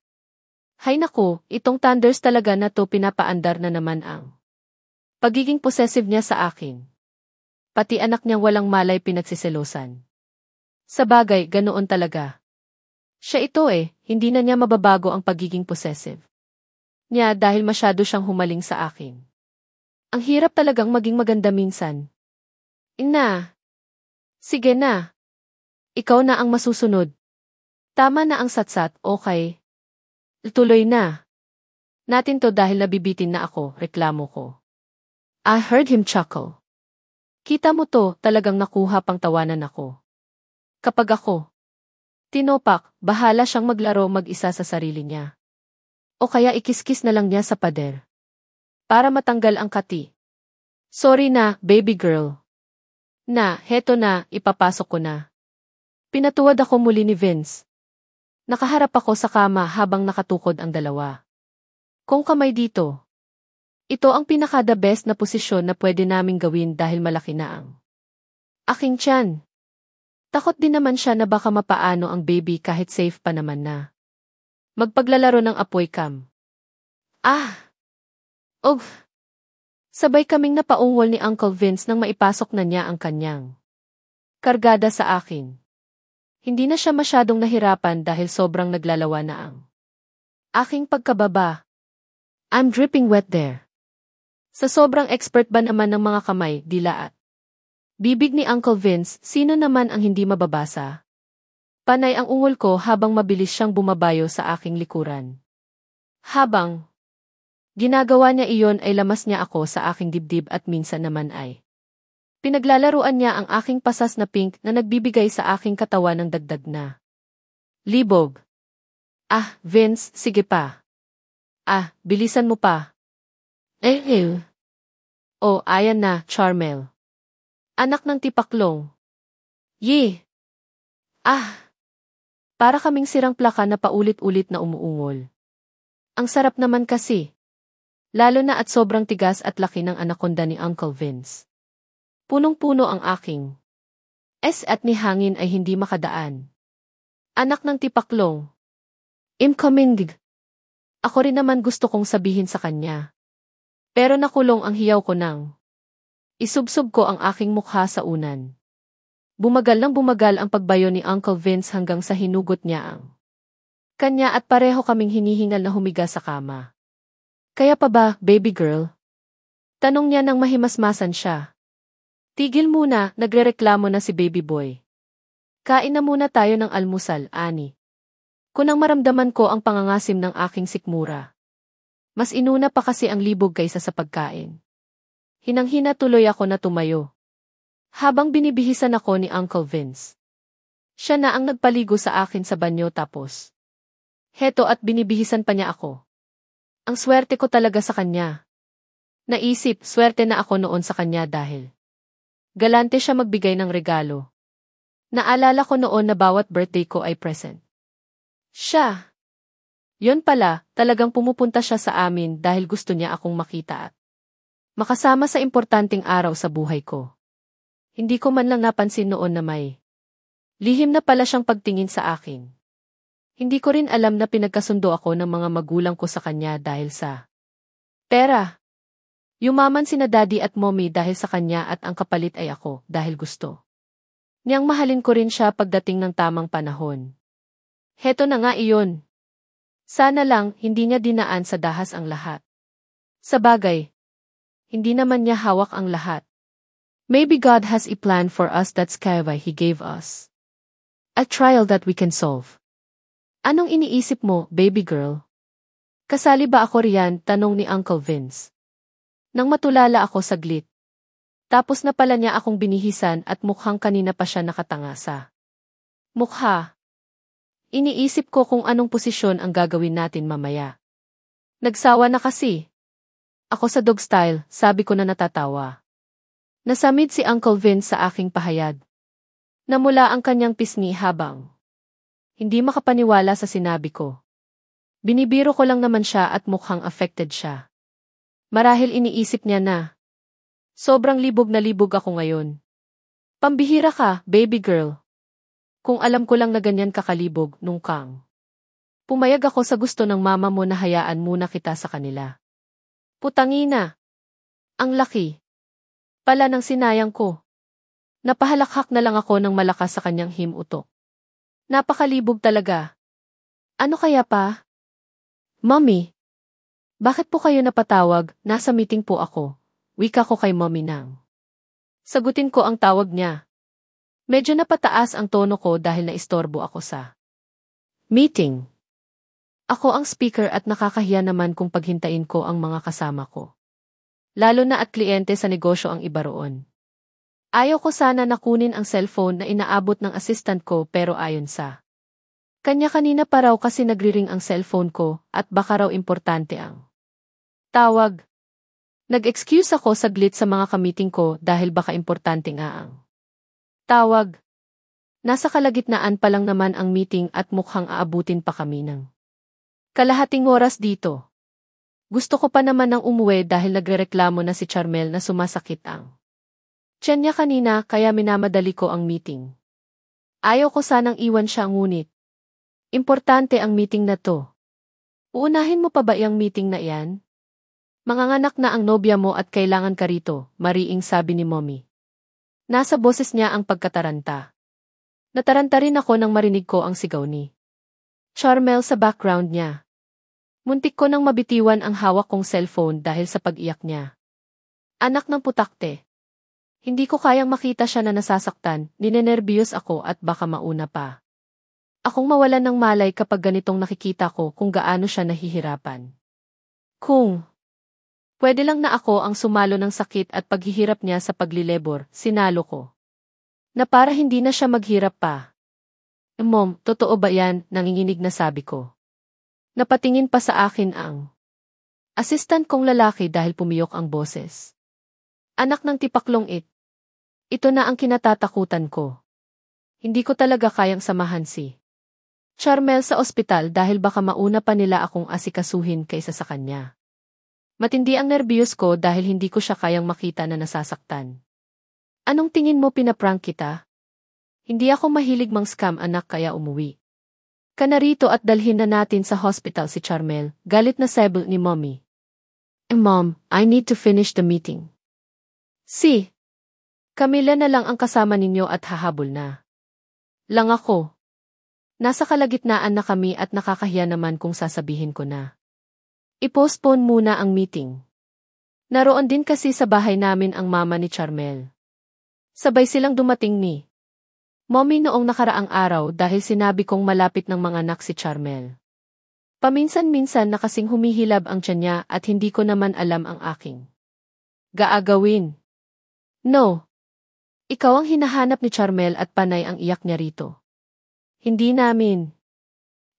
Hay naku, itong thunders talaga na to pinapaandar na naman ang pagiging possessive niya sa akin. Pati anak niyang walang malay pinagsiselosan. Sa bagay, ganoon talaga. Siya ito hindi na niya mababago ang pagiging possessive niya dahil masyado siyang humaling sa akin. Ang hirap talagang maging maganda minsan. Ina. Sige na. Ikaw na ang masusunod. Tama na ang satsat, okay. Tuloy na. Natin to dahil nabibitin na ako, reklamo ko. I heard him chuckle. Kita mo to, talagang nakuha pang tawanan ako. Kapag ako tinopak, bahala siyang maglaro mag-isa sa sarili niya. O kaya ikiskis na lang niya sa pader. Para matanggal ang kati. Sorry na, baby girl. Na, heto na, ipapasok ko na. Pinatuwad ako muli ni Vince. Nakaharap ako sa kama habang nakatukod ang dalawa. Kung kamay dito. Ito ang pinaka-the best na posisyon na pwede naming gawin dahil malaki na ang aking tiyan. Takot din naman siya na baka mapaano ang baby kahit safe pa naman na. Magpaglalaro ng apoy cam. Og. Sabay kaming napaungol ni Uncle Vince nang maipasok na niya ang kanyang kargada sa akin. Hindi na siya masyadong nahirapan dahil sobrang naglalawa na ang aking pagkababa. I'm dripping wet there. Sa sobrang expert ba naman ng mga kamay, dila at bibig ni Uncle Vince, sino naman ang hindi mababasa? Panay ang ungol ko habang mabilis siyang bumabayo sa aking likuran. Habang ginagawa niya iyon ay lamas niya ako sa aking dibdib at minsan naman ay pinaglalaruan niya ang aking pasas na pink na nagbibigay sa aking katawan ng dagdag na libog. Vince, sige pa. Bilisan mo pa. Oh, ayan na, Charmel. Anak ng tipaklong. Yee! Para kaming sirang plaka na paulit-ulit na umuungol. Ang sarap naman kasi. Lalo na at sobrang tigas at laki ng anaconda ni Uncle Vince. Punong-puno ang aking at ni hangin ay hindi makadaan. Anak ng tipaklong. Incoming. Ako rin naman gusto kong sabihin sa kanya. Pero nakulong ang hiyaw ko nang isubsob ko ang aking mukha sa unan. Bumagal ang pagbayo ni Uncle Vince hanggang sa hinugot niya ang kanya at pareho kaming hinihingal na humiga sa kama. Kaya pa ba, baby girl? Tanong niya nang mahimasmasan siya. Tigil muna, nagrereklamo na si baby boy. Kain na muna tayo ng almusal, ani. Kunang maramdaman ko ang pangangasim ng aking sikmura. Mas inuna pa kasi ang libog kaysa sa pagkain. Hinang-hina tuloy ako na tumayo. Habang binibihisan ako ni Uncle Vince. Siya na ang nagpaligo sa akin sa banyo tapos. Heto at binibihisan pa niya ako. Ang swerte ko talaga sa kanya. Naisip, swerte na ako noon sa kanya dahil galante siya magbigay ng regalo. Naalala ko noon na bawat birthday ko ay present. Siya. Yon pala, talagang pumupunta siya sa amin dahil gusto niya akong makita at makasama sa importanteng araw sa buhay ko. Hindi ko man lang napansin noon na may lihim na pala siyang pagtingin sa akin. Hindi ko rin alam na pinagkasundo ako ng mga magulang ko sa kanya dahil sa pera. Yumaman sina daddy at mommy dahil sa kanya at ang kapalit ay ako dahil gusto niyang mahalin ko rin siya pagdating ng tamang panahon. Heto na nga iyon. Sana lang hindi niya dinaan sa dahas ang lahat. Sabagay, hindi naman niya hawak ang lahat. Maybe God has a plan for us, that's why He gave us a trial that we can solve. Anong iniisip mo, baby girl? Kasali ba ako riyan? Tanong ni Uncle Vince. Nang matulala ako saglit. Tapos na pala niya akong binihisan at mukhang kanina pa siya nakatanga sa mukha. Iniisip ko kung anong posisyon ang gagawin natin mamaya. Nagsawa na kasi. Ako sa dog style, sabi ko na natatawa. Nasamid si Uncle Vince sa aking pahayag. Namula ang kanyang pisngi habang hindi makapaniwala sa sinabi ko. Binibiro ko lang naman siya at mukhang affected siya. Marahil iniisip niya na sobrang libog na libog ako ngayon. Pambihira ka, baby girl. Kung alam ko lang na ganyan kakalibog nung kang. Pumayag ako sa gusto ng mama mo na hayaan muna kita sa kanila. Putangina. Ang laki. Pala ng sinayang ko. Napahalakhak na lang ako ng malakas sa kanyang himutok. Napakalibog talaga. Ano kaya pa? Mommy. Bakit po kayo napatawag? Nasa meeting po ako. Wika ko kay Mommy nang. Sagutin ko ang tawag niya. Medyo napataas ang tono ko dahil naistorbo ako sa meeting. Ako ang speaker at nakakahiya naman kung paghintayin ko ang mga kasama ko. Lalo na at kliyente sa negosyo ang iba roon. Ayaw ko sana nakunin ang cellphone na inaabot ng assistant ko pero ayon sa kanya kanina pa raw kasi nagriring ang cellphone ko at baka raw importante ang tawag. Nag-excuse ako saglit sa mga kamiting ko dahil baka importante nga ang tawag. Nasa kalagitnaan pa lang naman ang meeting at mukhang aabutin pa kami ng kalahating oras dito. Gusto ko pa naman ng umuwi dahil nagrereklamo na si Charmel na sumasakit ang tiyan niya kanina kaya minamadali ko ang meeting. Ayaw ko sanang iwan siya ngunit importante ang meeting na to. Uunahin mo pa ba yung meeting na iyan? Manganganak na ang nobya mo at kailangan ka rito, mariing sabi ni Mommy. Nasa boses niya ang pagkataranta. Nataranta rin ako nang marinig ko ang sigaw ni Charmel sa background niya. Muntik ko nang mabitiwan ang hawak kong cellphone dahil sa pag-iyak niya. Anak ng putakte. Hindi ko kayang makita siya na nasasaktan, ninenerbiyos ako at baka mauna pa. Akong mawalan ng malay kapag ganitong nakikita ko kung gaano siya nahihirapan. Kung pwede lang na ako ang sumalo ng sakit at paghihirap niya sa paglilebor, sinalo ko. Na para hindi na siya maghirap pa. Mom, totoo ba yan? Nanginginig na sabi ko. Napatingin pa sa akin ang assistant kong lalaki dahil pumiyok ang boses. Anak ng tipaklong it. Ito na ang kinatatakutan ko. Hindi ko talaga kayang samahan si Charmel sa ospital dahil baka mauna pa nila akong asikasuhin kaysa sa kanya. Matindi ang nerbiyos ko dahil hindi ko siya kayang makita na nasasaktan. Anong tingin mo pinaprank kita? Hindi ako mahilig mang-scam anak kaya umuwi ka na rito at dalhin na natin sa hospital si Charmel, galit na sabi ni Mommy. Mom, I need to finish the meeting. Si Camila na lang ang kasama ninyo at hahabol na lang ako. Nasa kalagitnaan na kami at nakakahiya naman kung sasabihin ko na i-postpone muna ang meeting. Naroon din kasi sa bahay namin ang mama ni Charmel. Sabay silang dumating ni Mommy noong nakaraang araw dahil sinabi kong malapit ng mga anak si Charmel. Paminsan-minsan na kasing humihilab ang tiyan niya at hindi ko naman alam ang aking gaagawin. No. Ikaw ang hinahanap ni Charmel at panay ang iyak niya rito. Hindi namin.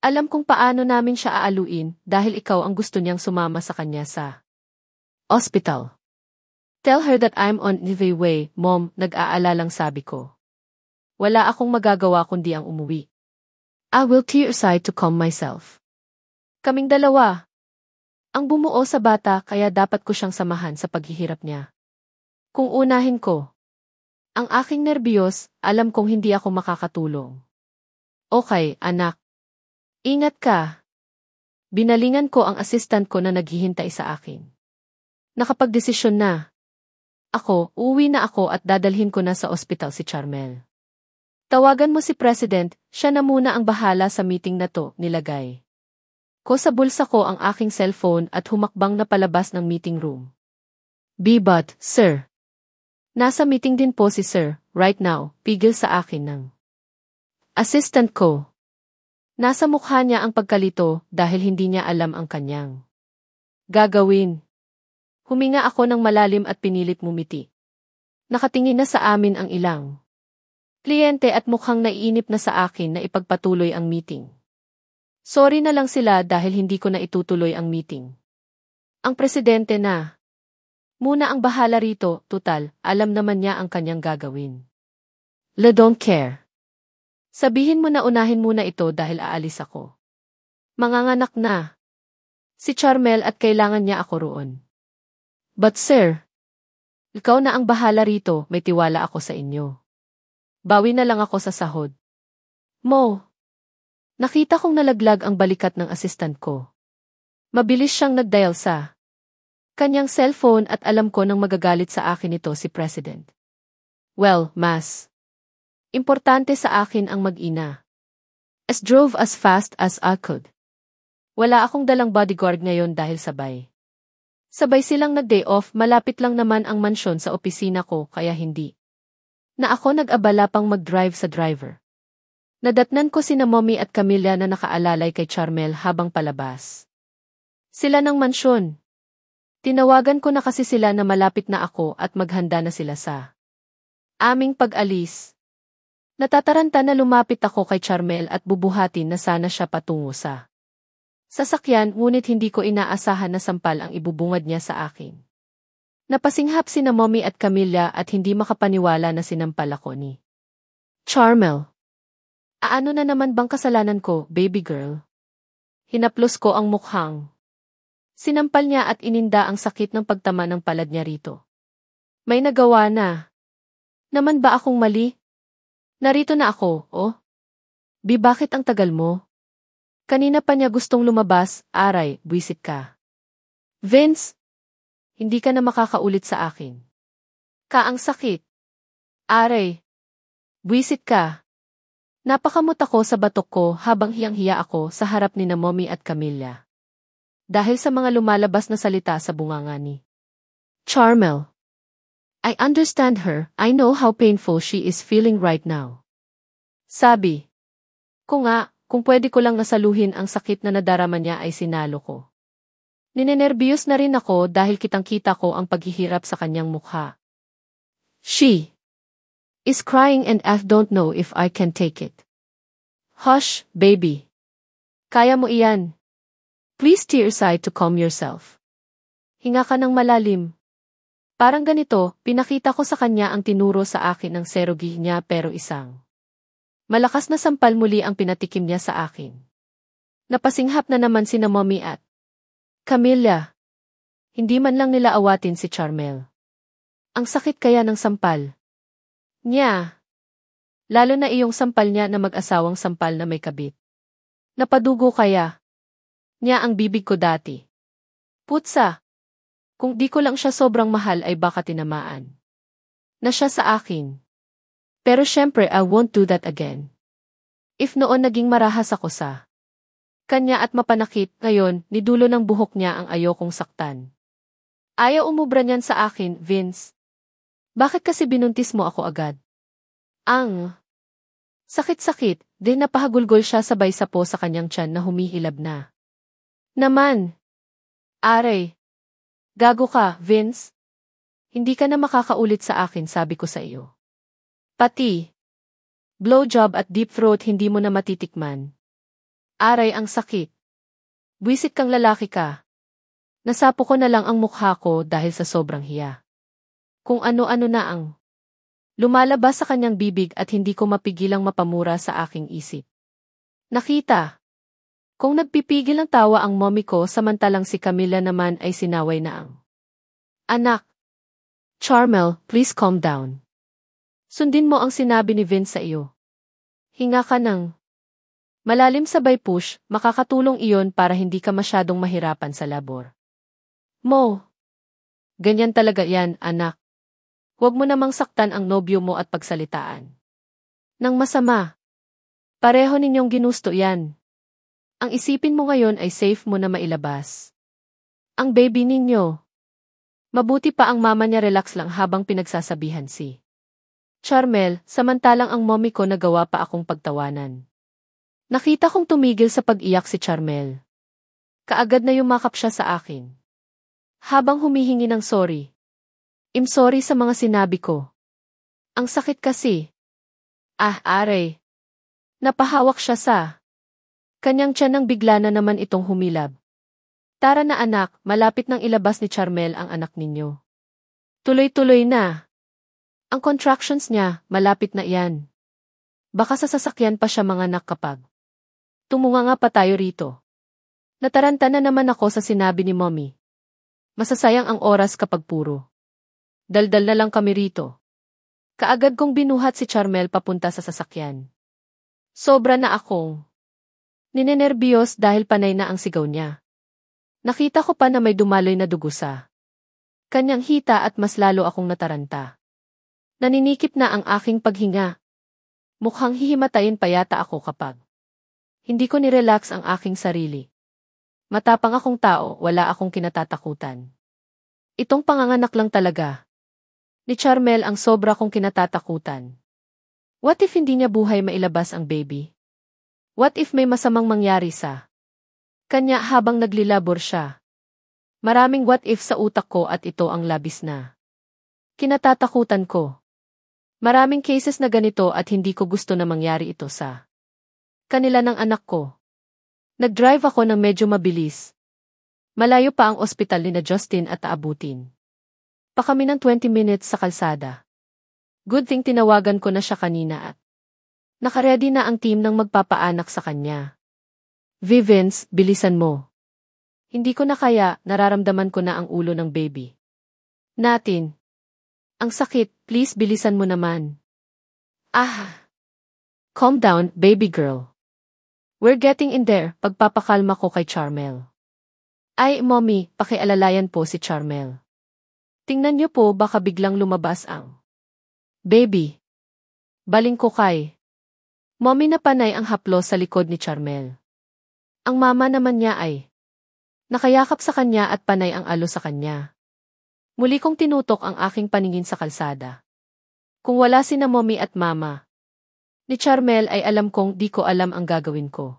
Alam kung paano namin siya aaluin dahil ikaw ang gusto niyang sumama sa kanya sa hospital. Tell her that I'm on the way, Mom, nag-aalalang sabi ko. Wala akong magagawa kundi ang umuwi. I will tear aside to calm myself. Kaming dalawa. Ang bumuo sa bata kaya dapat ko siyang samahan sa paghihirap niya. Kung unahin ko ang aking nerbiyos, alam kong hindi ako makakatulong. Okay, anak. Ingat ka. Binalingan ko ang assistant ko na naghihintay sa akin. Nakapagdesisyon na. Ako, uuwi na ako at dadalhin ko na sa ospital si Charmel. Tawagan mo si President, siya na muna ang bahala sa meeting na to, nilagay ko sa bulsa ko ang aking cellphone at humakbang na palabas ng meeting room. But, sir. Nasa meeting din po si sir, right now, pigil sa akin ng assistant ko. Nasa mukha niya ang pagkalito dahil hindi niya alam ang kanyang gagawin. Huminga ako ng malalim at pinilit mumiti. Nakatingin na sa amin ang ilang kliyente at mukhang naiinip na sa akin na ipagpatuloy ang meeting. Sorry na lang sila dahil hindi ko na itutuloy ang meeting. Ang presidente na muna ang bahala rito, tutal, alam naman niya ang kanyang gagawin. Don't care. Sabihin mo na unahin muna ito dahil aalis ako. Manganganak na si Charmel at kailangan niya ako roon. But sir, ikaw na ang bahala rito, may tiwala ako sa inyo. Bawi na lang ako sa sahod. Mo. Nakita kong nalaglag ang balikat ng assistant ko. Mabilis siyang nagdial sa kanyang cellphone at alam ko nang magagalit sa akin ito si President. Well, mas importante sa akin ang mag-ina. As drove as fast as I could. Wala akong dalang bodyguard ngayon dahil sabay. Sabay silang nag-day off, malapit lang naman ang mansyon sa opisina ko kaya hindi na ako nag-abala pang mag-drive sa driver. Nadatnan ko sina Mommy at Camilla na nakaalalay kay Charmel habang palabas sila ng mansyon. Tinawagan ko na kasi sila na malapit na ako at maghanda na sila sa aming pag-alis. Natataranta na lumapit ako kay Charmel at bubuhatin na sana siya patungo sa sasakyan, ngunit hindi ko inaasahan na sampal ang ibubungad niya sa akin. Napasinghap sina Mommy at Camilla at hindi makapaniwala na sinampal ako ni Charmel. Aano na naman bang kasalanan ko, baby girl? Hinaplos ko ang mukhang sinampal niya at ininda ang sakit ng pagtama ng palad niya rito. May nagawa na. Naman ba akong mali? Narito na ako, oh. Bakit ang tagal mo? Kanina pa niya gustong lumabas, aray, buwisit ka. Vince, hindi ka na makakaulit sa akin. Kaang sakit. Aray, buwisit ka. Napakamot ako sa batok ko habang hiyang-hiya ako sa harap ni na Mommy at Camilla. Dahil sa mga lumalabas na salita sa bunganga ni Charmel. I understand her, I know how painful she is feeling right now. Sabi ko nga, kung pwede ko lang nasaluhin ang sakit na nadarama niya ay sinalo ko. Ninenerbiyos na rin ako dahil kitang-kita ko ang paghihirap sa kanyang mukha. She is crying and I don't know if I can take it. Hush, baby. Kaya mo iyan. Please tear aside to calm yourself. Hinga ka ng malalim. Parang ganito, pinakita ko sa kanya ang tinuro sa akin ng serogi niya pero isang malakas na sampal muli ang pinatikim niya sa akin. Napasinghap na naman sina Mommy at Camilla. Hindi man lang nila awatin si Charmel. Ang sakit kaya ng sampal niya. Lalo na iyong sampal niya na mag-asawang sampal na may kabit. Napadugo kaya niya ang bibig ko dati. Putsa. Kung di ko lang siya sobrang mahal ay baka tinamaan na siya sa akin. Pero syempre I won't do that again. If noon naging marahas ako sa kanya at mapanakit, ngayon nidulo ng buhok niya ang ayokong saktan. Ayaw umubra niyan sa akin, Vince. Bakit kasi binuntis mo ako agad? Ang sakit-sakit, din napahagulgol siya sabay sapo sa kanyang tiyan na humihilab na. Naman. Aray. Gago ka, Vince. Hindi ka na makakaulit sa akin, sabi ko sa iyo. Pati blowjob at deep throat hindi mo na matitikman. Aray ang sakit. Buwisit kang lalaki ka. Nasapo ko na lang ang mukha ko dahil sa sobrang hiya. Kung ano-ano na ang lumalabas sa kanyang bibig at hindi ko mapigilang mapamura sa aking isip. Nakita. Kung nagpipigil ng tawa ang mommy ko samantalang si Camilla naman ay sinaway na ang anak. Charmel, please calm down. Sundin mo ang sinabi ni Vince sa iyo. Hinga ka ng malalim sabay push, makakatulong iyon para hindi ka masyadong mahirapan sa labor. Mo. Ganyan talaga yan, anak. Huwag mo namang saktan ang nobyo mo at pagsalitaan. Nang masama. Pareho ninyong ginusto yan. Ang isipin mo ngayon ay safe mo na mailabas. Ang baby ninyo. Mabuti pa ang mama niya relax lang habang pinagsasabihan si Charmel, samantalang ang mommy ko nagawa pa akong pagtawanan. Nakita kong tumigil sa pag-iyak si Charmel. Kaagad na yumakap siya sa akin. Habang humihingi ng sorry. I'm sorry sa mga sinabi ko. Ang sakit kasi. Are. Napahawak siya sa kanyang tiyan nang bigla na naman itong humilab. Tara na anak, malapit nang ilabas ni Charmel ang anak ninyo. Tuloy-tuloy na. Ang contractions niya, malapit na iyan. Baka sa sasakyan pa siya manganak kapag tumunganga pa tayo rito. Nataranta na naman ako sa sinabi ni mommy. Masasayang ang oras kapag puro daldal na lang kami rito. Kaagad kong binuhat si Charmel papunta sa sasakyan. Sobra na akong ninenerbiyos dahil panay na ang sigaw niya. Nakita ko pa na may dumaloy na dugo sa kanyang hita at mas lalo akong nataranta. Naninikip na ang aking paghinga. Mukhang hihimatayin pa yata ako kapag hindi ko nirelax ang aking sarili. Matapang akong tao, wala akong kinatatakutan. Itong panganganak lang talaga ni Charmel ang sobra kong kinatatakutan. What if hindi niya buhay mailabas ang baby? What if may masamang mangyari sa kanya habang naglilabor siya? Maraming what if sa utak ko at ito ang labis na kinatatakutan ko. Maraming cases na ganito at hindi ko gusto na mangyari ito sa kanila ng anak ko. Nag-drive ako ng medyo mabilis. Malayo pa ang ospital ni na Justin at aabutin pa kami ng 20 minutes sa kalsada. Good thing tinawagan ko na siya kanina at nakaredy na ang team ng magpapaanak sa kanya. Vivens, bilisan mo. Hindi ko na kaya, nararamdaman ko na ang ulo ng baby natin. Ang sakit, please bilisan mo naman. Calm down, baby girl. We're getting in there, pagpapakalma ko kay Charmel. Ay, mommy, pakialalayan po si Charmel. Tingnan niyo po baka biglang lumabas ang baby. Baling ko kay mommy na panay ang haplos sa likod ni Charmel. Ang mama naman niya ay nakayakap sa kanya at panay ang alo sa kanya. Muli kong tinutok ang aking paningin sa kalsada. Kung wala sina mommy at mama ni Charmel ay alam kong di ko alam ang gagawin ko.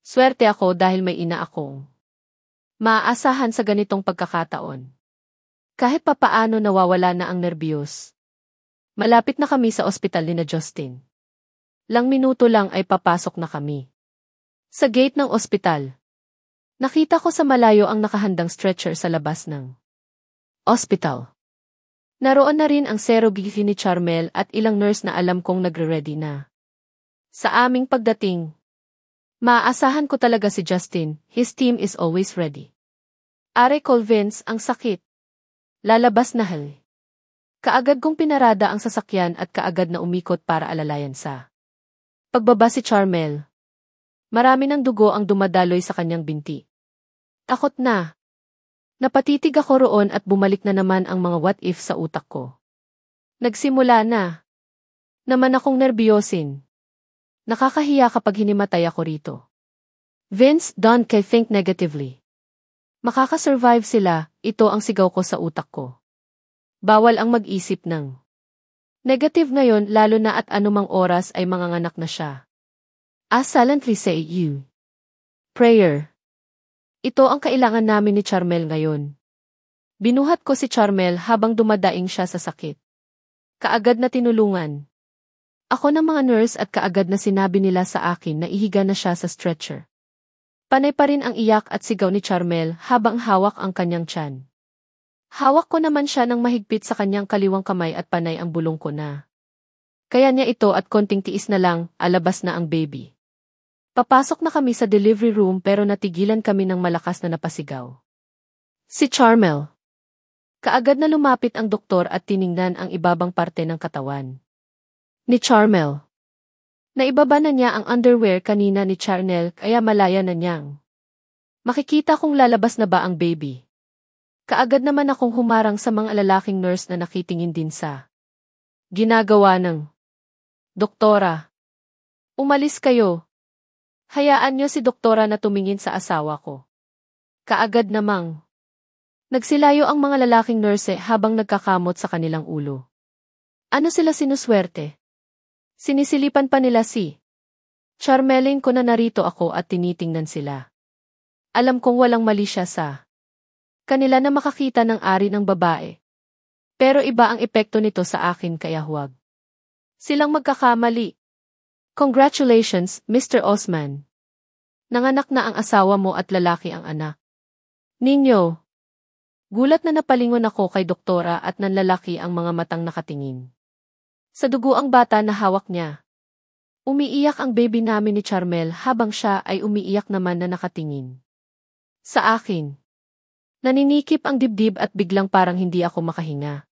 Swerte ako dahil may ina akong maaasahan sa ganitong pagkakataon. Kahit papaano nawawala na ang nerbiyos. Malapit na kami sa ospital ni na Justin. Lang minuto lang ay papasok na kami. Sa gate ng ospital, nakita ko sa malayo ang nakahandang stretcher sa labas ng ospital. Naroon na rin ang serogigi ni Charmel at ilang nurse na alam kong nagre-ready na. Sa aming pagdating, maaasahan ko talaga si Justin, his team is always ready. Are Colvins, ang sakit. Lalabas na hal. Kaagad kong pinarada ang sasakyan at kaagad na umikot para alalayan sa pagbaba si Charmel. Marami ng dugo ang dumadaloy sa kanyang binti. Takot na. Napatitig ako roon at bumalik na naman ang mga what if sa utak ko. Nagsimula na naman akong nerbiyosin. Nakakahiya kapag hinimatay ako rito. Vince, don't think negatively. Makakasurvive sila, ito ang sigaw ko sa utak ko. Bawal ang mag-isip ng negative ngayon lalo na at anumang oras ay manganganak na siya. I silently say you. Prayer. Ito ang kailangan namin ni Charmel ngayon. Binuhat ko si Charmel habang dumadaing siya sa sakit. Kaagad na tinulungan ako ng mga nurse at kaagad na sinabi nila sa akin na ihiga na siya sa stretcher. Panay pa rin ang iyak at sigaw ni Charmel habang hawak ang kanyang tiyan. Hawak ko naman siya ng mahigpit sa kanyang kaliwang kamay at panay ang bulong ko na. Kaya niya ito at konting tiis na lang, alabas na ang baby. Papasok na kami sa delivery room pero natigilan kami ng malakas na napasigaw. Si Charmel. Kaagad na lumapit ang doktor at tiningnan ang ibabang parte ng katawan ni Charmel. Naibaba na niya ang underwear kanina ni Charmel kaya malaya na niyang makikita kung lalabas na ba ang baby. Kaagad naman akong humarang sa mga lalaking nurse na nakitingin din sa ginagawa ng Doktora. Umalis kayo. Hayaan niyo si doktora na tumingin sa asawa ko. Kaagad namang. Nagsilayo ang mga lalaking nurse habang nagkakamot sa kanilang ulo. Ano sila sinuswerte? Sinisilipan pa nila si Charmelin ko na narito ako at tinitingnan sila. Alam kong walang mali siya sa kanila na makakita ng ari ng babae. Pero iba ang epekto nito sa akin kaya huwag silang magkakamali. Congratulations, Mr. Osman. Nanganak na ang asawa mo at lalaki ang anak ninyo. Gulat na napalingon ako kay doktora at nanlalaki ang mga matang nakatingin sa dugo ang bata na hawak niya. Umiiyak ang baby namin ni Charmel habang siya ay umiiyak naman na nakatingin sa akin. Naninikip ang dibdib at biglang parang hindi ako makahinga.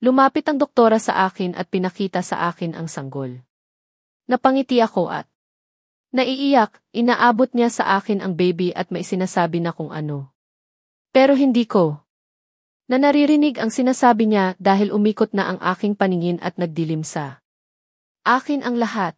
Lumapit ang doktora sa akin at pinakita sa akin ang sanggol. Napangiti ako at naiiyak, inaabot niya sa akin ang baby at may sinasabi na kung ano. Pero hindi ko na naririnig ang sinasabi niya dahil umikot na ang aking paningin at nagdilim sa akin ang lahat.